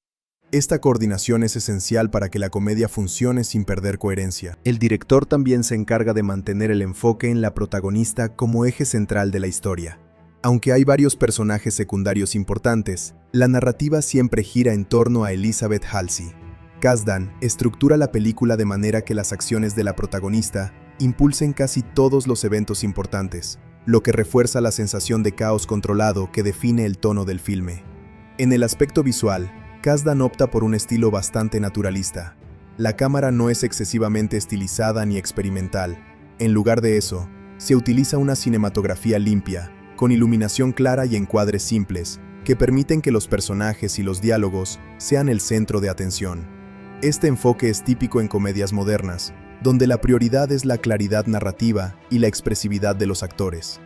Esta coordinación es esencial para que la comedia funcione sin perder coherencia. El director también se encarga de mantener el enfoque en la protagonista como eje central de la historia. Aunque hay varios personajes secundarios importantes, la narrativa siempre gira en torno a Elizabeth Halsey. Kasdan estructura la película de manera que las acciones de la protagonista impulsen casi todos los eventos importantes, lo que refuerza la sensación de caos controlado que define el tono del filme. En el aspecto visual, Kasdan opta por un estilo bastante naturalista. La cámara no es excesivamente estilizada ni experimental. En lugar de eso, se utiliza una cinematografía limpia, con iluminación clara y encuadres simples, que permiten que los personajes y los diálogos sean el centro de atención. Este enfoque es típico en comedias modernas, donde la prioridad es la claridad narrativa y la expresividad de los actores.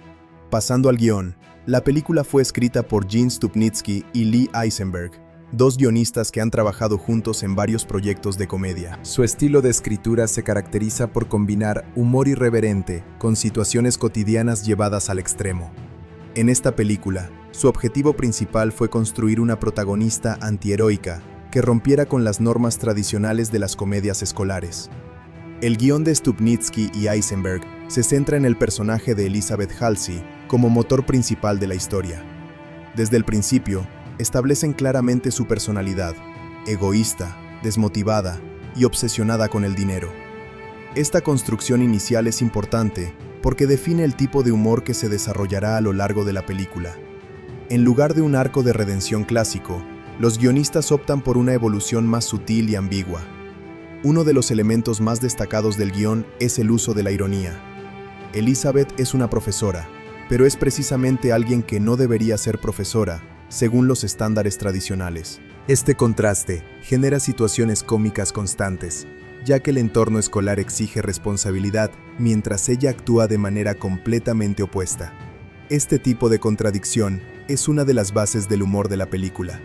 Pasando al guión, la película fue escrita por Gene Stupnitsky y Lee Eisenberg, dos guionistas que han trabajado juntos en varios proyectos de comedia. Su estilo de escritura se caracteriza por combinar humor irreverente con situaciones cotidianas llevadas al extremo. En esta película, su objetivo principal fue construir una protagonista antiheroica que rompiera con las normas tradicionales de las comedias escolares. El guión de Stupnitsky y Eisenberg se centra en el personaje de Elizabeth Halsey como motor principal de la historia. Desde el principio, establecen claramente su personalidad, egoísta, desmotivada y obsesionada con el dinero. Esta construcción inicial es importante porque define el tipo de humor que se desarrollará a lo largo de la película. En lugar de un arco de redención clásico, los guionistas optan por una evolución más sutil y ambigua. Uno de los elementos más destacados del guión es el uso de la ironía. Elizabeth es una profesora, pero es precisamente alguien que no debería ser profesora, según los estándares tradicionales. Este contraste genera situaciones cómicas constantes, ya que el entorno escolar exige responsabilidad, mientras ella actúa de manera completamente opuesta. Este tipo de contradicción es una de las bases del humor de la película.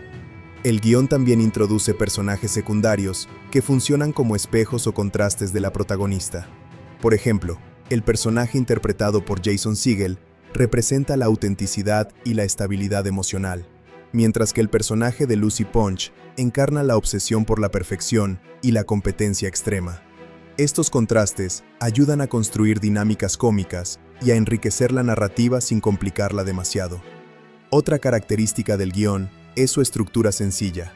El guión también introduce personajes secundarios que funcionan como espejos o contrastes de la protagonista. Por ejemplo, el personaje interpretado por Jason Segel representa la autenticidad y la estabilidad emocional, mientras que el personaje de Lucy Punch encarna la obsesión por la perfección y la competencia extrema. Estos contrastes ayudan a construir dinámicas cómicas y a enriquecer la narrativa sin complicarla demasiado. Otra característica del guión es su estructura sencilla.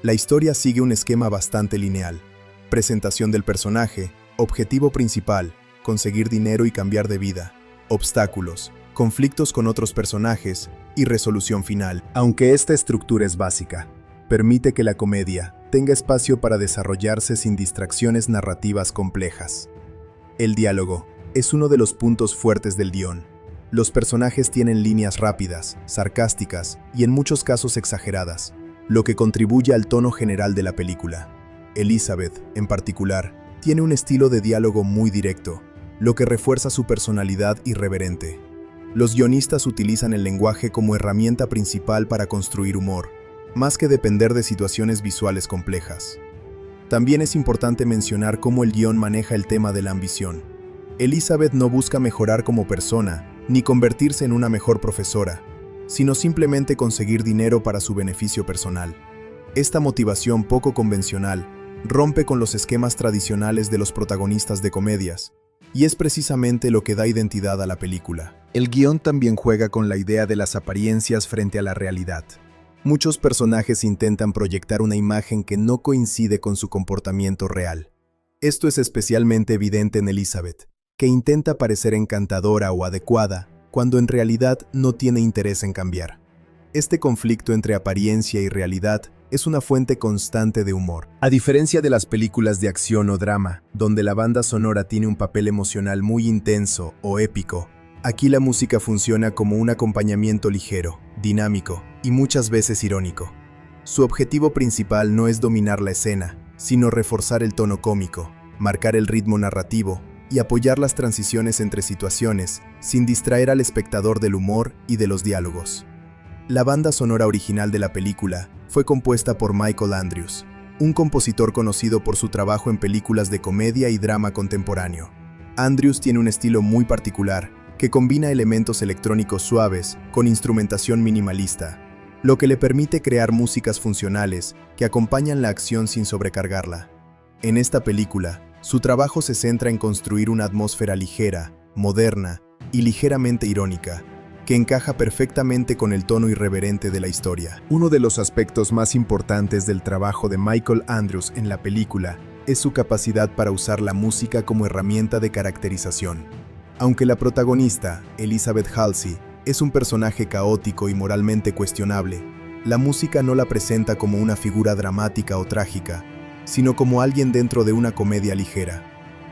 La historia sigue un esquema bastante lineal: presentación del personaje, objetivo principal, conseguir dinero y cambiar de vida, obstáculos, conflictos con otros personajes y resolución final. Aunque esta estructura es básica, permite que la comedia tenga espacio para desarrollarse sin distracciones narrativas complejas. El diálogo es uno de los puntos fuertes del guión. Los personajes tienen líneas rápidas, sarcásticas y en muchos casos exageradas, lo que contribuye al tono general de la película. Elizabeth, en particular, tiene un estilo de diálogo muy directo, lo que refuerza su personalidad irreverente. Los guionistas utilizan el lenguaje como herramienta principal para construir humor, más que depender de situaciones visuales complejas. También es importante mencionar cómo el guión maneja el tema de la ambición. Elizabeth no busca mejorar como persona, ni convertirse en una mejor profesora, sino simplemente conseguir dinero para su beneficio personal. Esta motivación poco convencional rompe con los esquemas tradicionales de los protagonistas de comedias, y es precisamente lo que da identidad a la película. El guión también juega con la idea de las apariencias frente a la realidad. Muchos personajes intentan proyectar una imagen que no coincide con su comportamiento real. Esto es especialmente evidente en Elizabeth, que intenta parecer encantadora o adecuada, cuando en realidad no tiene interés en cambiar. Este conflicto entre apariencia y realidad es una fuente constante de humor. A diferencia de las películas de acción o drama, donde la banda sonora tiene un papel emocional muy intenso o épico, aquí la música funciona como un acompañamiento ligero, dinámico y muchas veces irónico. Su objetivo principal no es dominar la escena, sino reforzar el tono cómico, marcar el ritmo narrativo y apoyar las transiciones entre situaciones, sin distraer al espectador del humor y de los diálogos. La banda sonora original de la película fue compuesta por Michael Andrews, un compositor conocido por su trabajo en películas de comedia y drama contemporáneo. Andrews tiene un estilo muy particular que combina elementos electrónicos suaves con instrumentación minimalista, lo que le permite crear músicas funcionales que acompañan la acción sin sobrecargarla. En esta película, su trabajo se centra en construir una atmósfera ligera, moderna y ligeramente irónica, que encaja perfectamente con el tono irreverente de la historia. Uno de los aspectos más importantes del trabajo de Michael Andrews en la película es su capacidad para usar la música como herramienta de caracterización. Aunque la protagonista, Elizabeth Halsey, es un personaje caótico y moralmente cuestionable, la música no la presenta como una figura dramática o trágica, sino como alguien dentro de una comedia ligera.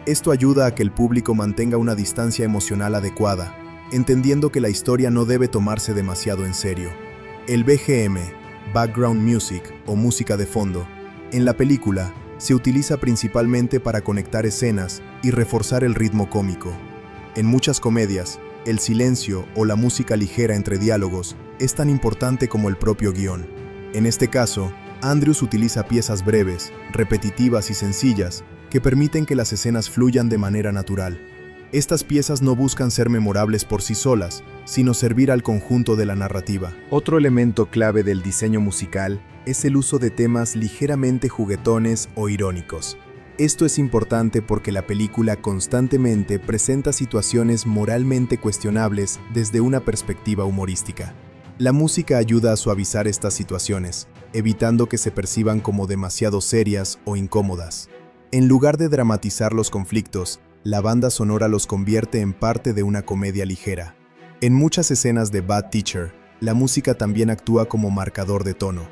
Esto ayuda a que el público mantenga una distancia emocional adecuada, entendiendo que la historia no debe tomarse demasiado en serio. El BGM, Background Music o música de fondo, en la película se utiliza principalmente para conectar escenas y reforzar el ritmo cómico. En muchas comedias, el silencio o la música ligera entre diálogos es tan importante como el propio guión. En este caso, Andrews utiliza piezas breves, repetitivas y sencillas que permiten que las escenas fluyan de manera natural. Estas piezas no buscan ser memorables por sí solas, sino servir al conjunto de la narrativa. Otro elemento clave del diseño musical es el uso de temas ligeramente juguetones o irónicos. Esto es importante porque la película constantemente presenta situaciones moralmente cuestionables desde una perspectiva humorística. La música ayuda a suavizar estas situaciones, evitando que se perciban como demasiado serias o incómodas. En lugar de dramatizar los conflictos, la banda sonora los convierte en parte de una comedia ligera. En muchas escenas de Bad Teacher, la música también actúa como marcador de tono.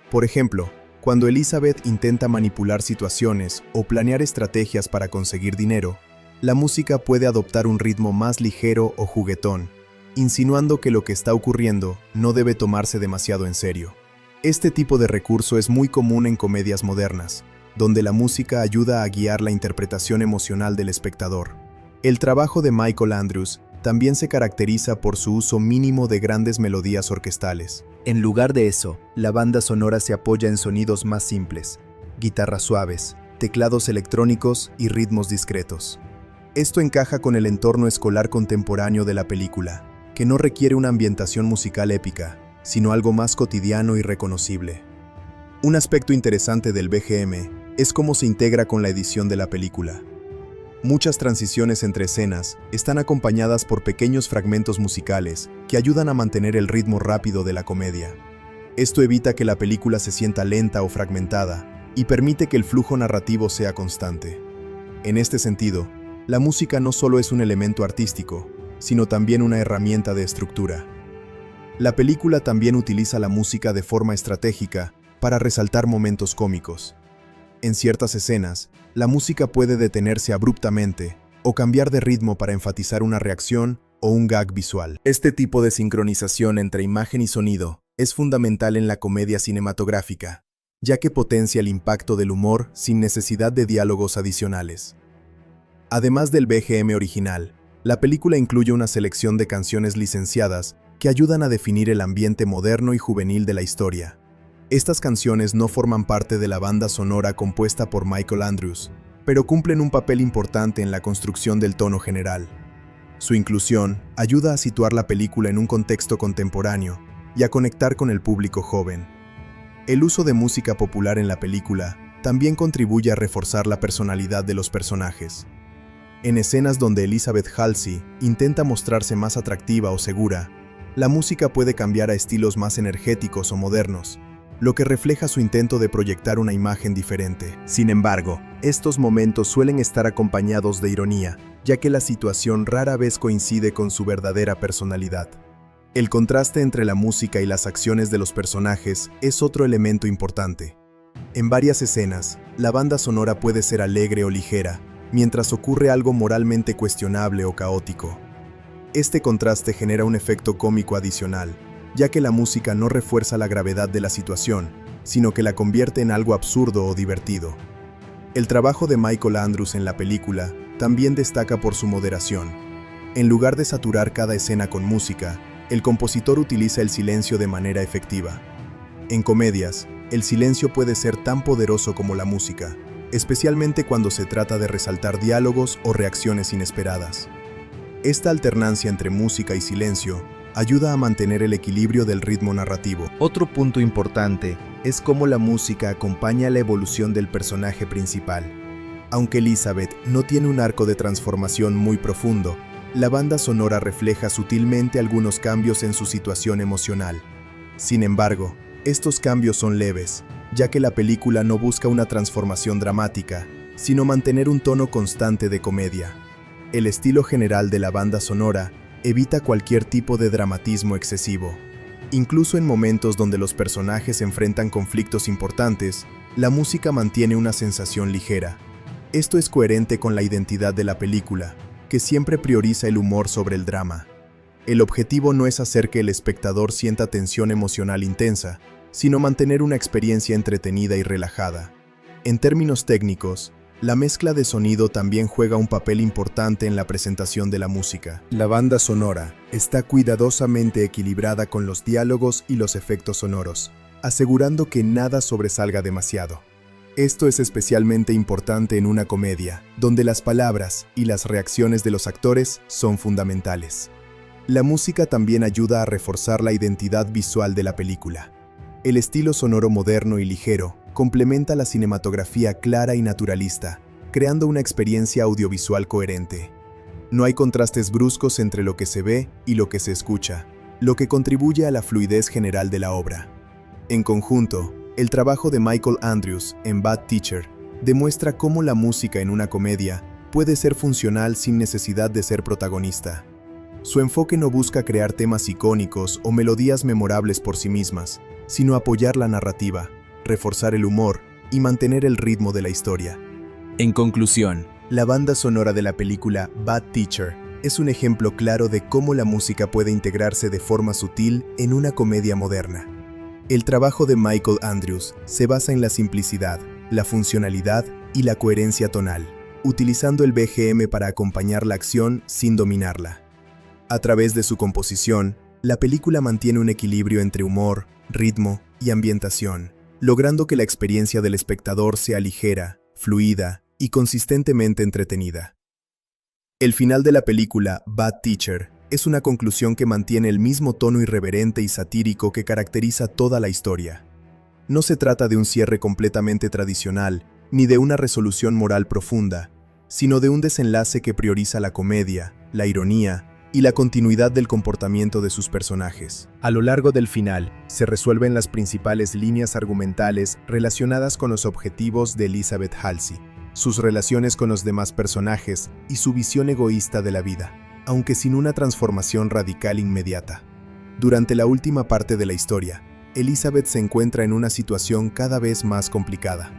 Por ejemplo, cuando Elizabeth intenta manipular situaciones o planear estrategias para conseguir dinero, la música puede adoptar un ritmo más ligero o juguetón, insinuando que lo que está ocurriendo no debe tomarse demasiado en serio. Este tipo de recurso es muy común en comedias modernas, donde la música ayuda a guiar la interpretación emocional del espectador. El trabajo de Michael Andrews también se caracteriza por su uso mínimo de grandes melodías orquestales. En lugar de eso, la banda sonora se apoya en sonidos más simples, guitarras suaves, teclados electrónicos y ritmos discretos. Esto encaja con el entorno escolar contemporáneo de la película, que no requiere una ambientación musical épica, sino algo más cotidiano y reconocible. Un aspecto interesante del BGM es cómo se integra con la edición de la película. Muchas transiciones entre escenas están acompañadas por pequeños fragmentos musicales que ayudan a mantener el ritmo rápido de la comedia. Esto evita que la película se sienta lenta o fragmentada y permite que el flujo narrativo sea constante. En este sentido, la música no solo es un elemento artístico, sino también una herramienta de estructura. La película también utiliza la música de forma estratégica para resaltar momentos cómicos. En ciertas escenas, la música puede detenerse abruptamente o cambiar de ritmo para enfatizar una reacción o un gag visual. Este tipo de sincronización entre imagen y sonido es fundamental en la comedia cinematográfica, ya que potencia el impacto del humor sin necesidad de diálogos adicionales. Además del BGM original, la película incluye una selección de canciones licenciadas que ayudan a definir el ambiente moderno y juvenil de la historia. Estas canciones no forman parte de la banda sonora compuesta por Michael Andrews, pero cumplen un papel importante en la construcción del tono general. Su inclusión ayuda a situar la película en un contexto contemporáneo y a conectar con el público joven. El uso de música popular en la película también contribuye a reforzar la personalidad de los personajes. En escenas donde Elizabeth Halsey intenta mostrarse más atractiva o segura, la música puede cambiar a estilos más energéticos o modernos, lo que refleja su intento de proyectar una imagen diferente. Sin embargo, estos momentos suelen estar acompañados de ironía, ya que la situación rara vez coincide con su verdadera personalidad. El contraste entre la música y las acciones de los personajes es otro elemento importante. En varias escenas, la banda sonora puede ser alegre o ligera, mientras ocurre algo moralmente cuestionable o caótico. Este contraste genera un efecto cómico adicional, ya que la música no refuerza la gravedad de la situación, sino que la convierte en algo absurdo o divertido. El trabajo de Michael Andrews en la película también destaca por su moderación. En lugar de saturar cada escena con música, el compositor utiliza el silencio de manera efectiva. En comedias, el silencio puede ser tan poderoso como la música, especialmente cuando se trata de resaltar diálogos o reacciones inesperadas. Esta alternancia entre música y silencio ayuda a mantener el equilibrio del ritmo narrativo. Otro punto importante es cómo la música acompaña la evolución del personaje principal. Aunque Elizabeth no tiene un arco de transformación muy profundo, la banda sonora refleja sutilmente algunos cambios en su situación emocional. Sin embargo, estos cambios son leves, ya que la película no busca una transformación dramática, sino mantener un tono constante de comedia. El estilo general de la banda sonora evita cualquier tipo de dramatismo excesivo. Incluso en momentos donde los personajes enfrentan conflictos importantes, la música mantiene una sensación ligera. Esto es coherente con la identidad de la película, que siempre prioriza el humor sobre el drama. El objetivo no es hacer que el espectador sienta tensión emocional intensa, sino mantener una experiencia entretenida y relajada. En términos técnicos, la mezcla de sonido también juega un papel importante en la presentación de la música. La banda sonora está cuidadosamente equilibrada con los diálogos y los efectos sonoros, asegurando que nada sobresalga demasiado. Esto es especialmente importante en una comedia, donde las palabras y las reacciones de los actores son fundamentales. La música también ayuda a reforzar la identidad visual de la película. El estilo sonoro moderno y ligero complementa la cinematografía clara y naturalista, creando una experiencia audiovisual coherente. No hay contrastes bruscos entre lo que se ve y lo que se escucha, lo que contribuye a la fluidez general de la obra. En conjunto, el trabajo de Michael Andrews en Bad Teacher demuestra cómo la música en una comedia puede ser funcional sin necesidad de ser protagonista. Su enfoque no busca crear temas icónicos o melodías memorables por sí mismas, sino apoyar la narrativa, reforzar el humor y mantener el ritmo de la historia. En conclusión, la banda sonora de la película Bad Teacher es un ejemplo claro de cómo la música puede integrarse de forma sutil en una comedia moderna. El trabajo de Michael Andrews se basa en la simplicidad, la funcionalidad y la coherencia tonal, utilizando el BGM para acompañar la acción sin dominarla. A través de su composición, la película mantiene un equilibrio entre humor, ritmo y ambientación, logrando que la experiencia del espectador sea ligera, fluida y consistentemente entretenida. El final de la película Bad Teacher es una conclusión que mantiene el mismo tono irreverente y satírico que caracteriza toda la historia. No se trata de un cierre completamente tradicional, ni de una resolución moral profunda, sino de un desenlace que prioriza la comedia, la ironía y la continuidad del comportamiento de sus personajes. A lo largo del final, se resuelven las principales líneas argumentales relacionadas con los objetivos de Elizabeth Halsey, sus relaciones con los demás personajes y su visión egoísta de la vida, aunque sin una transformación radical inmediata. Durante la última parte de la historia, Elizabeth se encuentra en una situación cada vez más complicada.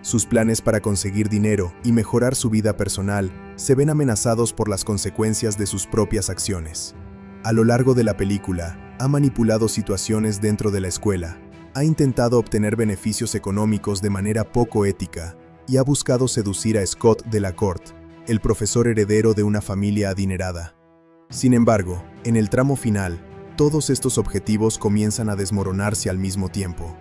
Sus planes para conseguir dinero y mejorar su vida personal se ven amenazados por las consecuencias de sus propias acciones. A lo largo de la película, ha manipulado situaciones dentro de la escuela, ha intentado obtener beneficios económicos de manera poco ética y ha buscado seducir a Scott Delacourt, el profesor heredero de una familia adinerada. Sin embargo, en el tramo final, todos estos objetivos comienzan a desmoronarse al mismo tiempo.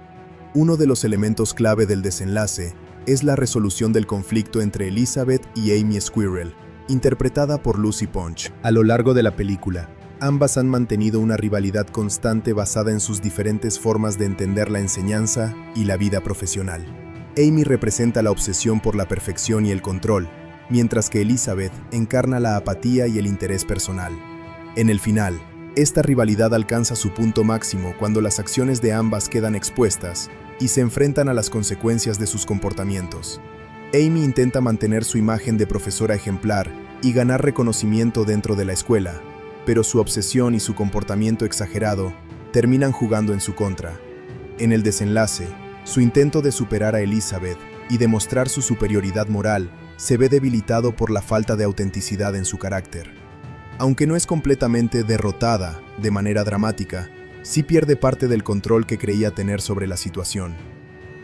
Uno de los elementos clave del desenlace es la resolución del conflicto entre Elizabeth y Amy Squirrel, interpretada por Lucy Punch. A lo largo de la película, ambas han mantenido una rivalidad constante basada en sus diferentes formas de entender la enseñanza y la vida profesional. Amy representa la obsesión por la perfección y el control, mientras que Elizabeth encarna la apatía y el interés personal. En el final, esta rivalidad alcanza su punto máximo cuando las acciones de ambas quedan expuestas y se enfrentan a las consecuencias de sus comportamientos. Amy intenta mantener su imagen de profesora ejemplar y ganar reconocimiento dentro de la escuela, pero su obsesión y su comportamiento exagerado terminan jugando en su contra. En el desenlace, su intento de superar a Elizabeth y demostrar su superioridad moral se ve debilitado por la falta de autenticidad en su carácter. Aunque no es completamente derrotada de manera dramática, sí pierde parte del control que creía tener sobre la situación.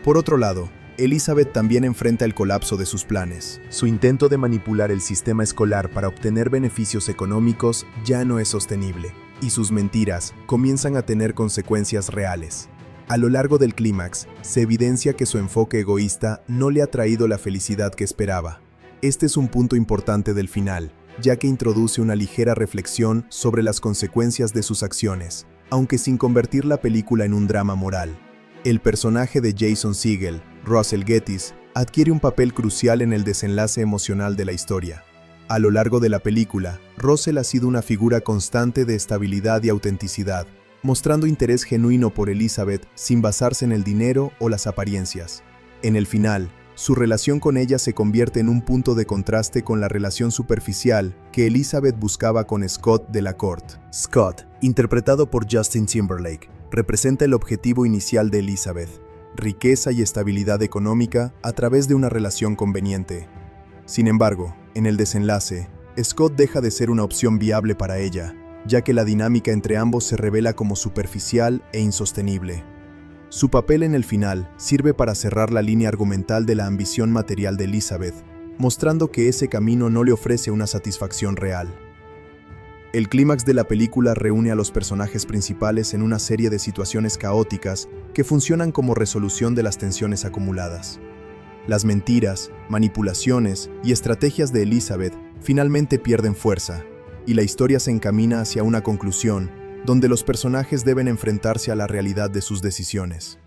Por otro lado, Elizabeth también enfrenta el colapso de sus planes. Su intento de manipular el sistema escolar para obtener beneficios económicos ya no es sostenible, y sus mentiras comienzan a tener consecuencias reales. A lo largo del clímax, se evidencia que su enfoque egoísta no le ha traído la felicidad que esperaba. Este es un punto importante del final, ya que introduce una ligera reflexión sobre las consecuencias de sus acciones, aunque sin convertir la película en un drama moral. El personaje de Jason Segel, Russell Gettis, adquiere un papel crucial en el desenlace emocional de la historia. A lo largo de la película, Russell ha sido una figura constante de estabilidad y autenticidad, mostrando interés genuino por Elizabeth sin basarse en el dinero o las apariencias. En el final, su relación con ella se convierte en un punto de contraste con la relación superficial que Elizabeth buscaba con Scott Delacourt. Scott, interpretado por Justin Timberlake, representa el objetivo inicial de Elizabeth: riqueza y estabilidad económica a través de una relación conveniente. Sin embargo, en el desenlace, Scott deja de ser una opción viable para ella, ya que la dinámica entre ambos se revela como superficial e insostenible. Su papel en el final sirve para cerrar la línea argumental de la ambición material de Elizabeth, mostrando que ese camino no le ofrece una satisfacción real. El clímax de la película reúne a los personajes principales en una serie de situaciones caóticas que funcionan como resolución de las tensiones acumuladas. las mentiras, manipulaciones y estrategias de Elizabeth finalmente pierden fuerza, y la historia se encamina hacia una conclusión donde los personajes deben enfrentarse a la realidad de sus decisiones.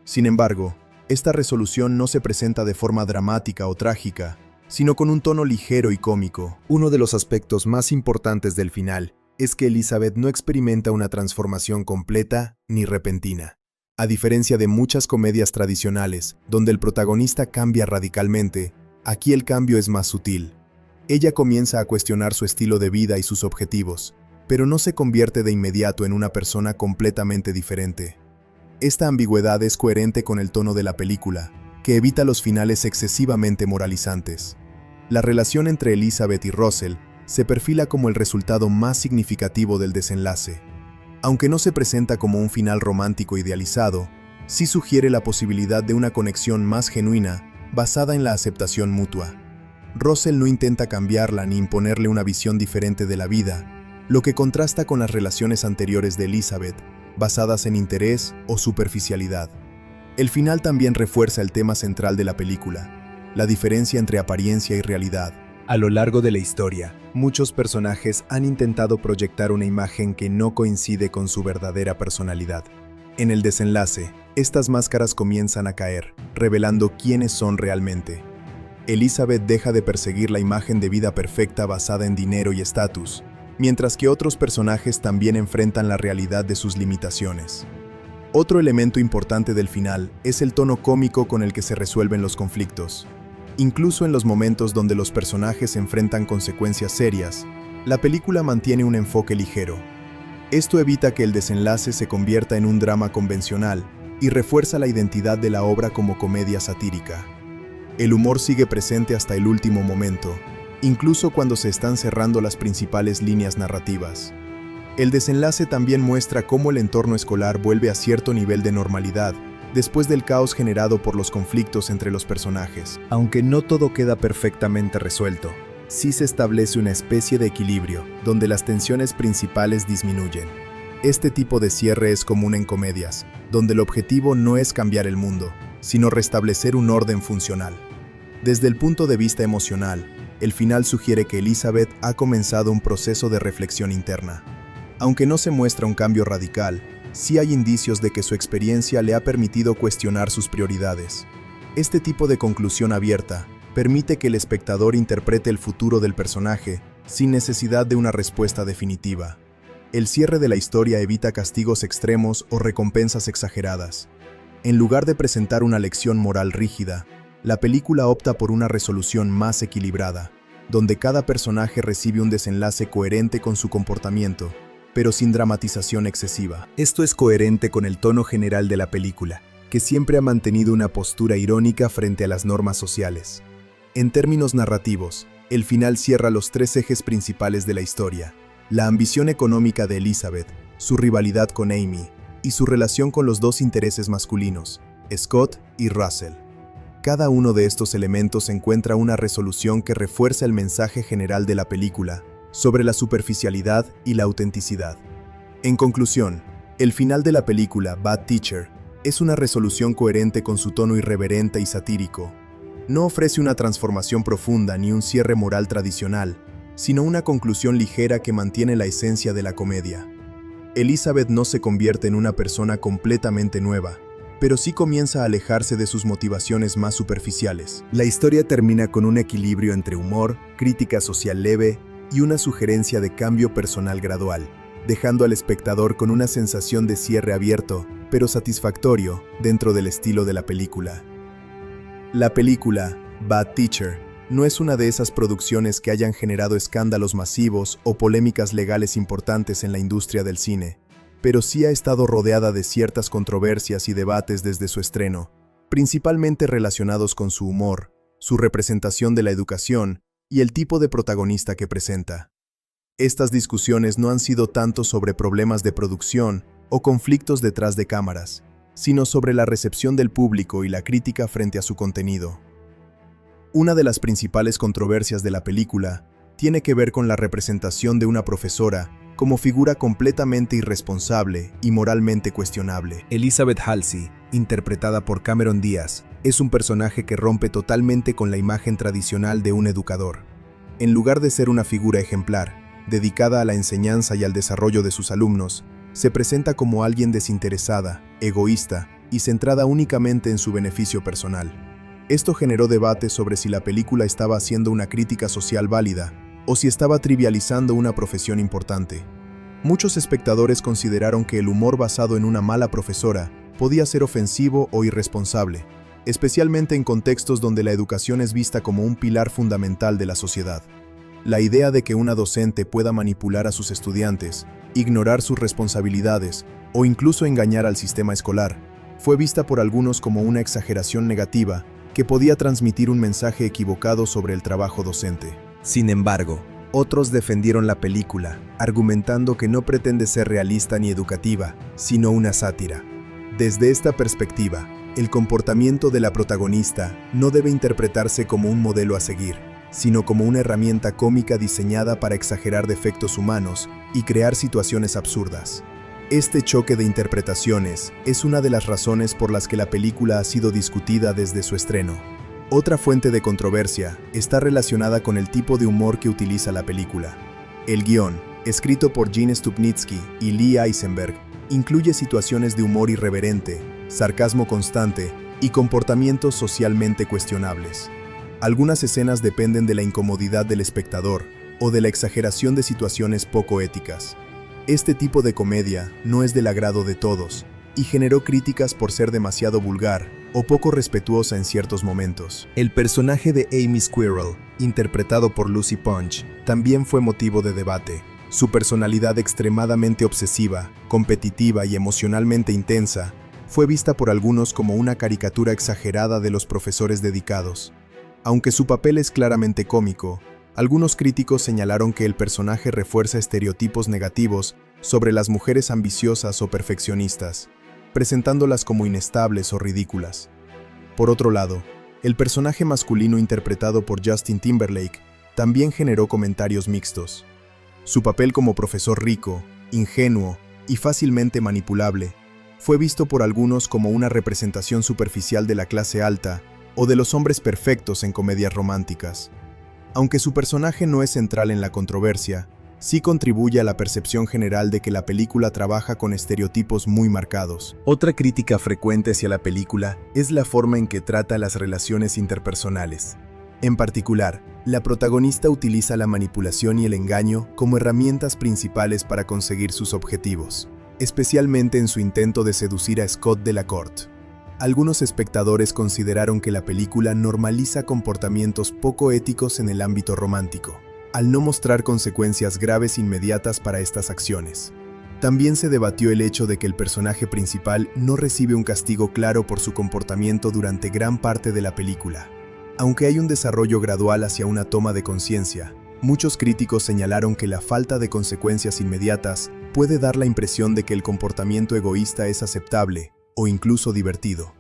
Sin embargo, esta resolución no se presenta de forma dramática o trágica, sino con un tono ligero y cómico. Uno de los aspectos más importantes del final es que Elizabeth no experimenta una transformación completa ni repentina. A diferencia de muchas comedias tradicionales, donde el protagonista cambia radicalmente, aquí el cambio es más sutil. Ella comienza a cuestionar su estilo de vida y sus objetivos, pero no se convierte de inmediato en una persona completamente diferente. Esta ambigüedad es coherente con el tono de la película, que evita los finales excesivamente moralizantes. La relación entre Elizabeth y Russell se perfila como el resultado más significativo del desenlace. Aunque no se presenta como un final romántico idealizado, sí sugiere la posibilidad de una conexión más genuina basada en la aceptación mutua. Russell no intenta cambiarla ni imponerle una visión diferente de la vida, lo que contrasta con las relaciones anteriores de Elizabeth, basadas en interés o superficialidad. El final también refuerza el tema central de la película, la diferencia entre apariencia y realidad. A lo largo de la historia, muchos personajes han intentado proyectar una imagen que no coincide con su verdadera personalidad. En el desenlace, estas máscaras comienzan a caer, revelando quiénes son realmente. Elizabeth deja de perseguir la imagen de vida perfecta basada en dinero y estatus, mientras que otros personajes también enfrentan la realidad de sus limitaciones. Otro elemento importante del final es el tono cómico con el que se resuelven los conflictos. Incluso en los momentos donde los personajes enfrentan consecuencias serias, la película mantiene un enfoque ligero. Esto evita que el desenlace se convierta en un drama convencional y refuerza la identidad de la obra como comedia satírica. El humor sigue presente hasta el último momento, incluso cuando se están cerrando las principales líneas narrativas. El desenlace también muestra cómo el entorno escolar vuelve a cierto nivel de normalidad después del caos generado por los conflictos entre los personajes. Aunque no todo queda perfectamente resuelto, sí se establece una especie de equilibrio, donde las tensiones principales disminuyen. Este tipo de cierre es común en comedias, donde el objetivo no es cambiar el mundo, sino restablecer un orden funcional. Desde el punto de vista emocional, el final sugiere que Elizabeth ha comenzado un proceso de reflexión interna. Aunque no se muestra un cambio radical, sí hay indicios de que su experiencia le ha permitido cuestionar sus prioridades. Este tipo de conclusión abierta permite que el espectador interprete el futuro del personaje sin necesidad de una respuesta definitiva. El cierre de la historia evita castigos extremos o recompensas exageradas. En lugar de presentar una lección moral rígida, la película opta por una resolución más equilibrada, donde cada personaje recibe un desenlace coherente con su comportamiento, pero sin dramatización excesiva. Esto es coherente con el tono general de la película, que siempre ha mantenido una postura irónica frente a las normas sociales. En términos narrativos, el final cierra los tres ejes principales de la historia: la ambición económica de Elizabeth, su rivalidad con Amy, y su relación con los dos intereses masculinos, Scott y Russell. Cada uno de estos elementos encuentra una resolución que refuerza el mensaje general de la película sobre la superficialidad y la autenticidad. En conclusión, el final de la película Bad Teacher es una resolución coherente con su tono irreverente y satírico. No ofrece una transformación profunda ni un cierre moral tradicional, sino una conclusión ligera que mantiene la esencia de la comedia. Elizabeth no se convierte en una persona completamente nueva, pero sí comienza a alejarse de sus motivaciones más superficiales. La historia termina con un equilibrio entre humor, crítica social leve y una sugerencia de cambio personal gradual, dejando al espectador con una sensación de cierre abierto, pero satisfactorio, dentro del estilo de la película. La película Bad Teacher no es una de esas producciones que hayan generado escándalos masivos o polémicas legales importantes en la industria del cine, pero sí ha estado rodeada de ciertas controversias y debates desde su estreno, principalmente relacionados con su humor, su representación de la educación y el tipo de protagonista que presenta. Estas discusiones no han sido tanto sobre problemas de producción o conflictos detrás de cámaras, sino sobre la recepción del público y la crítica frente a su contenido. Una de las principales controversias de la película tiene que ver con la representación de una profesora como figura completamente irresponsable y moralmente cuestionable. Elizabeth Halsey, interpretada por Cameron Díaz, Es un personaje que rompe totalmente con la imagen tradicional de un educador. En lugar de ser una figura ejemplar, dedicada a la enseñanza y al desarrollo de sus alumnos, se presenta como alguien desinteresada, egoísta y centrada únicamente en su beneficio personal. Esto generó debate sobre si la película estaba haciendo una crítica social válida o si estaba trivializando una profesión importante. Muchos espectadores consideraron que el humor basado en una mala profesora podía ser ofensivo o irresponsable, especialmente en contextos donde la educación es vista como un pilar fundamental de la sociedad. La idea de que una docente pueda manipular a sus estudiantes, ignorar sus responsabilidades o incluso engañar al sistema escolar, fue vista por algunos como una exageración negativa que podía transmitir un mensaje equivocado sobre el trabajo docente. Sin embargo, otros defendieron la película, argumentando que no pretende ser realista ni educativa, sino una sátira. Desde esta perspectiva, el comportamiento de la protagonista no debe interpretarse como un modelo a seguir, sino como una herramienta cómica diseñada para exagerar defectos humanos y crear situaciones absurdas. Este choque de interpretaciones es una de las razones por las que la película ha sido discutida desde su estreno. Otra fuente de controversia está relacionada con el tipo de humor que utiliza la película. El guión, escrito por Gene Stupnitsky y Lee Eisenberg, incluye situaciones de humor irreverente, sarcasmo constante y comportamientos socialmente cuestionables. Algunas escenas dependen de la incomodidad del espectador o de la exageración de situaciones poco éticas. Este tipo de comedia no es del agrado de todos y generó críticas por ser demasiado vulgar o poco respetuosa en ciertos momentos. El personaje de Amy Squirrel, interpretado por Lucy Punch, también fue motivo de debate. Su personalidad extremadamente obsesiva, competitiva y emocionalmente intensa fue vista por algunos como una caricatura exagerada de los profesores dedicados. Aunque su papel es claramente cómico, algunos críticos señalaron que el personaje refuerza estereotipos negativos sobre las mujeres ambiciosas o perfeccionistas, presentándolas como inestables o ridículas. Por otro lado, el personaje masculino interpretado por Justin Timberlake también generó comentarios mixtos. Su papel como profesor rico, ingenuo y fácilmente manipulable fue visto por algunos como una representación superficial de la clase alta o de los hombres perfectos en comedias románticas. Aunque su personaje no es central en la controversia, sí contribuye a la percepción general de que la película trabaja con estereotipos muy marcados. Otra crítica frecuente hacia la película es la forma en que trata las relaciones interpersonales. En particular, la protagonista utiliza la manipulación y el engaño como herramientas principales para conseguir sus objetivos, especialmente en su intento de seducir a Scott Delacourt. Algunos espectadores consideraron que la película normaliza comportamientos poco éticos en el ámbito romántico, al no mostrar consecuencias graves inmediatas para estas acciones. También se debatió el hecho de que el personaje principal no recibe un castigo claro por su comportamiento durante gran parte de la película. Aunque hay un desarrollo gradual hacia una toma de conciencia, muchos críticos señalaron que la falta de consecuencias inmediatas puede dar la impresión de que el comportamiento egoísta es aceptable o incluso divertido.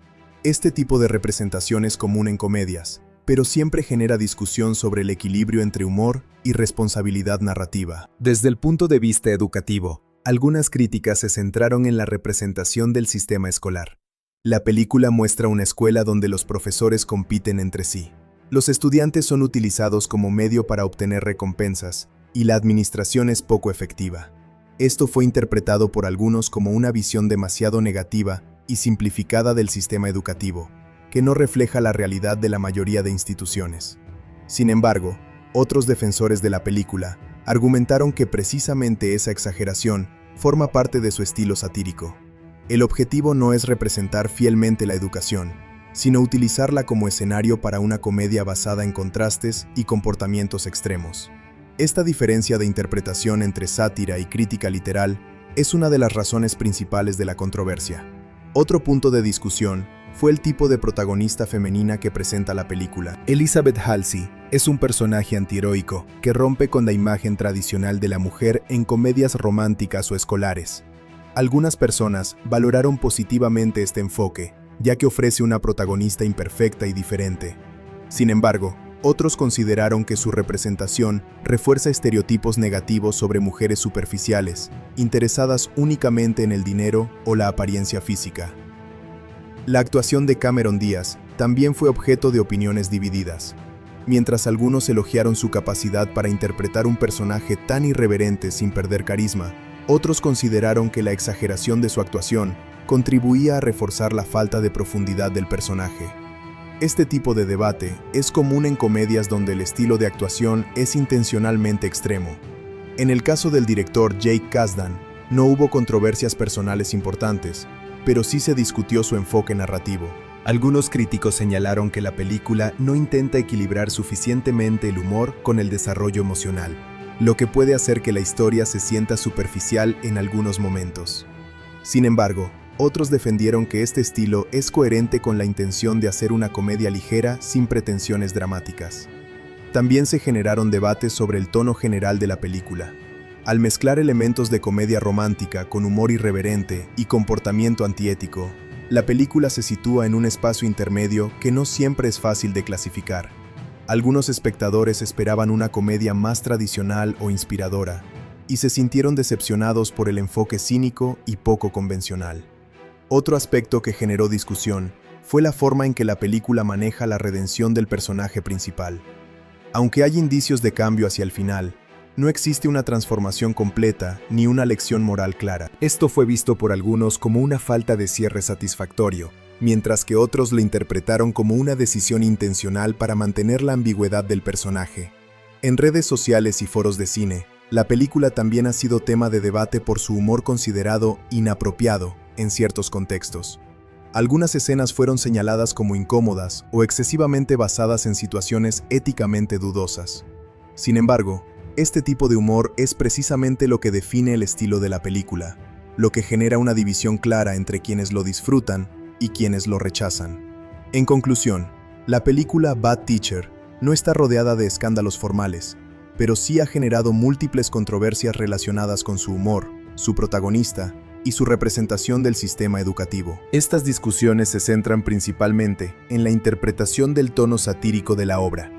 Este tipo de representación es común en comedias, pero siempre genera discusión sobre el equilibrio entre humor y responsabilidad narrativa. Desde el punto de vista educativo, algunas críticas se centraron en la representación del sistema escolar. La película muestra una escuela donde los profesores compiten entre sí. Los estudiantes son utilizados como medio para obtener recompensas, y la administración es poco efectiva. Esto fue interpretado por algunos como una visión demasiado negativa y simplificada del sistema educativo, que no refleja la realidad de la mayoría de instituciones. Sin embargo, otros defensores de la película argumentaron que precisamente esa exageración forma parte de su estilo satírico. El objetivo no es representar fielmente la educación, sino utilizarla como escenario para una comedia basada en contrastes y comportamientos extremos. Esta diferencia de interpretación entre sátira y crítica literal es una de las razones principales de la controversia. Otro punto de discusión fue el tipo de protagonista femenina que presenta la película. Elizabeth Halsey es un personaje antiheroico que rompe con la imagen tradicional de la mujer en comedias románticas o escolares. Algunas personas valoraron positivamente este enfoque, ya que ofrece una protagonista imperfecta y diferente. Sin embargo, otros consideraron que su representación refuerza estereotipos negativos sobre mujeres superficiales, interesadas únicamente en el dinero o la apariencia física. La actuación de Cameron Díaz también fue objeto de opiniones divididas. Mientras algunos elogiaron su capacidad para interpretar un personaje tan irreverente sin perder carisma, otros consideraron que la exageración de su actuación contribuía a reforzar la falta de profundidad del personaje. Este tipo de debate es común en comedias donde el estilo de actuación es intencionalmente extremo. En el caso del director Jake Kasdan, no hubo controversias personales importantes, pero sí se discutió su enfoque narrativo. Algunos críticos señalaron que la película no intenta equilibrar suficientemente el humor con el desarrollo emocional, lo que puede hacer que la historia se sienta superficial en algunos momentos. Sin embargo, otros defendieron que este estilo es coherente con la intención de hacer una comedia ligera sin pretensiones dramáticas. También se generaron debates sobre el tono general de la película. Al mezclar elementos de comedia romántica con humor irreverente y comportamiento antiético, la película se sitúa en un espacio intermedio que no siempre es fácil de clasificar. Algunos espectadores esperaban una comedia más tradicional o inspiradora, y se sintieron decepcionados por el enfoque cínico y poco convencional. Otro aspecto que generó discusión fue la forma en que la película maneja la redención del personaje principal. Aunque hay indicios de cambio hacia el final, no existe una transformación completa ni una lección moral clara. Esto fue visto por algunos como una falta de cierre satisfactorio, mientras que otros lo interpretaron como una decisión intencional para mantener la ambigüedad del personaje. En redes sociales y foros de cine, la película también ha sido tema de debate por su humor considerado inapropiado en ciertos contextos. Algunas escenas fueron señaladas como incómodas o excesivamente basadas en situaciones éticamente dudosas. Sin embargo, este tipo de humor es precisamente lo que define el estilo de la película, lo que genera una división clara entre quienes lo disfrutan y quienes lo rechazan. En conclusión, la película Bad Teacher no está rodeada de escándalos formales, pero sí ha generado múltiples controversias relacionadas con su humor, su protagonista y su representación del sistema educativo. Estas discusiones se centran principalmente en la interpretación del tono satírico de la obra.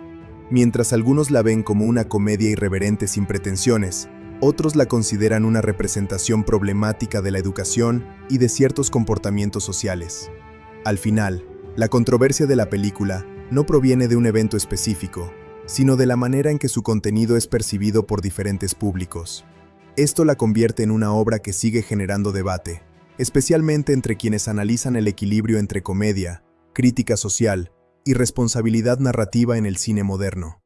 Mientras algunos la ven como una comedia irreverente sin pretensiones, otros la consideran una representación problemática de la educación y de ciertos comportamientos sociales. Al final, la controversia de la película no proviene de un evento específico, sino de la manera en que su contenido es percibido por diferentes públicos. Esto la convierte en una obra que sigue generando debate, especialmente entre quienes analizan el equilibrio entre comedia, crítica social y responsabilidad narrativa en el cine moderno.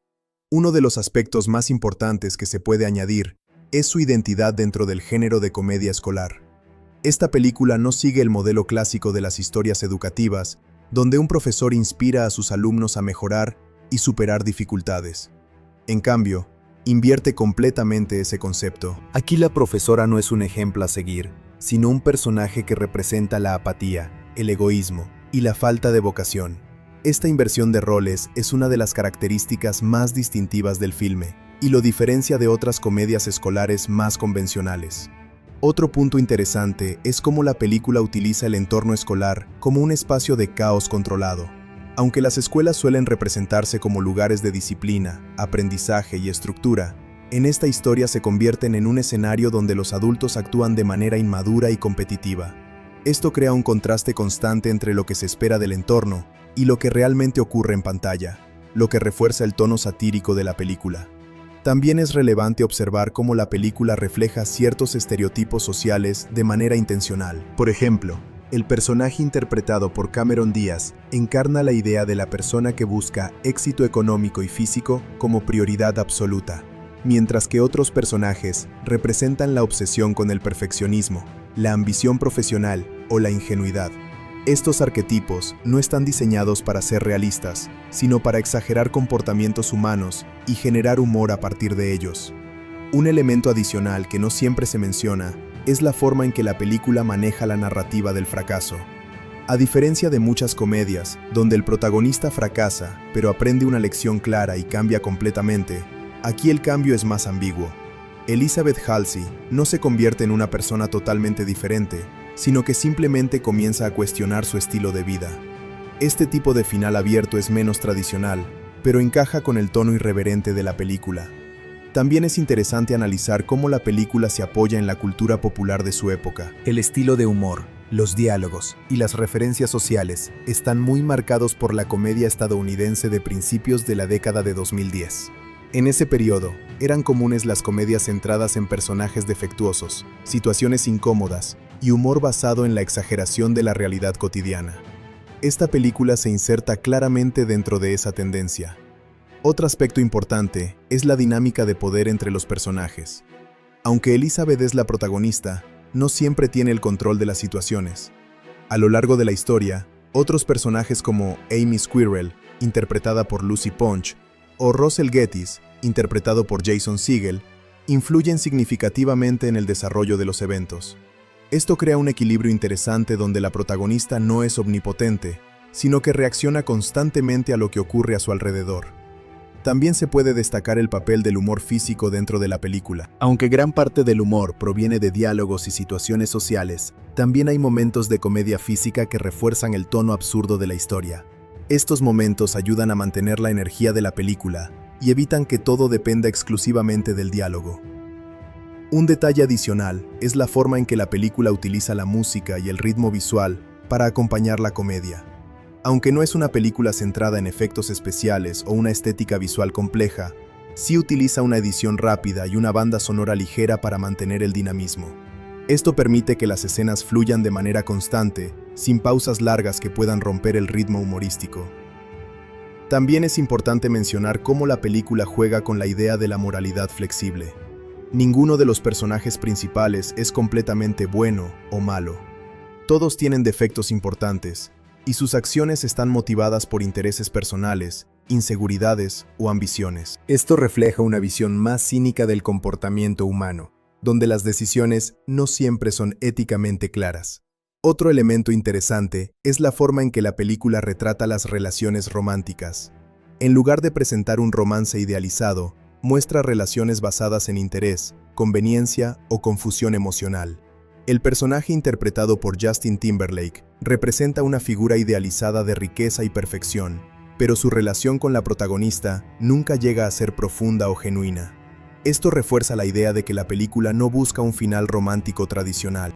Uno de los aspectos más importantes que se puede añadir es su identidad dentro del género de comedia escolar. Esta película no sigue el modelo clásico de las historias educativas, donde un profesor inspira a sus alumnos a mejorar y superar dificultades. En cambio, invierte completamente ese concepto. Aquí la profesora no es un ejemplo a seguir, sino un personaje que representa la apatía, el egoísmo y la falta de vocación. Esta inversión de roles es una de las características más distintivas del filme y lo diferencia de otras comedias escolares más convencionales. Otro punto interesante es cómo la película utiliza el entorno escolar como un espacio de caos controlado. Aunque las escuelas suelen representarse como lugares de disciplina, aprendizaje y estructura, en esta historia se convierten en un escenario donde los adultos actúan de manera inmadura y competitiva. Esto crea un contraste constante entre lo que se espera del entorno y lo que realmente ocurre en pantalla, lo que refuerza el tono satírico de la película. También es relevante observar cómo la película refleja ciertos estereotipos sociales de manera intencional. Por ejemplo, el personaje interpretado por Cameron Díaz encarna la idea de la persona que busca éxito económico y físico como prioridad absoluta, mientras que otros personajes representan la obsesión con el perfeccionismo, la ambición profesional o la ingenuidad. Estos arquetipos no están diseñados para ser realistas, sino para exagerar comportamientos humanos y generar humor a partir de ellos. Un elemento adicional que no siempre se menciona es la forma en que la película maneja la narrativa del fracaso. A diferencia de muchas comedias, donde el protagonista fracasa, pero aprende una lección clara y cambia completamente, aquí el cambio es más ambiguo. Elizabeth Halsey no se convierte en una persona totalmente diferente, sino que simplemente comienza a cuestionar su estilo de vida. Este tipo de final abierto es menos tradicional, pero encaja con el tono irreverente de la película. También es interesante analizar cómo la película se apoya en la cultura popular de su época. El estilo de humor Los diálogos y las referencias sociales están muy marcados por la comedia estadounidense de principios de la década de 2010. En ese periodo, eran comunes las comedias centradas en personajes defectuosos, situaciones incómodas y humor basado en la exageración de la realidad cotidiana. Esta película se inserta claramente dentro de esa tendencia. Otro aspecto importante es la dinámica de poder entre los personajes. Aunque Elizabeth es la protagonista, no siempre tiene el control de las situaciones. A lo largo de la historia, otros personajes como Amy Squirrel, interpretada por Lucy Punch, o Russell Gettys, interpretado por Jason Segel, influyen significativamente en el desarrollo de los eventos. Esto crea un equilibrio interesante donde la protagonista no es omnipotente, sino que reacciona constantemente a lo que ocurre a su alrededor. También se puede destacar el papel del humor físico dentro de la película. Aunque gran parte del humor proviene de diálogos y situaciones sociales, también hay momentos de comedia física que refuerzan el tono absurdo de la historia. Estos momentos ayudan a mantener la energía de la película y evitan que todo dependa exclusivamente del diálogo. Un detalle adicional es la forma en que la película utiliza la música y el ritmo visual para acompañar la comedia. Aunque no es una película centrada en efectos especiales o una estética visual compleja, sí utiliza una edición rápida y una banda sonora ligera para mantener el dinamismo. Esto permite que las escenas fluyan de manera constante, sin pausas largas que puedan romper el ritmo humorístico. También es importante mencionar cómo la película juega con la idea de la moralidad flexible. Ninguno de los personajes principales es completamente bueno o malo. Todos tienen defectos importantes, y sus acciones están motivadas por intereses personales, inseguridades o ambiciones. Esto refleja una visión más cínica del comportamiento humano, donde las decisiones no siempre son éticamente claras. Otro elemento interesante es la forma en que la película retrata las relaciones románticas. En lugar de presentar un romance idealizado, muestra relaciones basadas en interés, conveniencia o confusión emocional. El personaje interpretado por Justin Timberlake representa una figura idealizada de riqueza y perfección, pero su relación con la protagonista nunca llega a ser profunda o genuina. Esto refuerza la idea de que la película no busca un final romántico tradicional.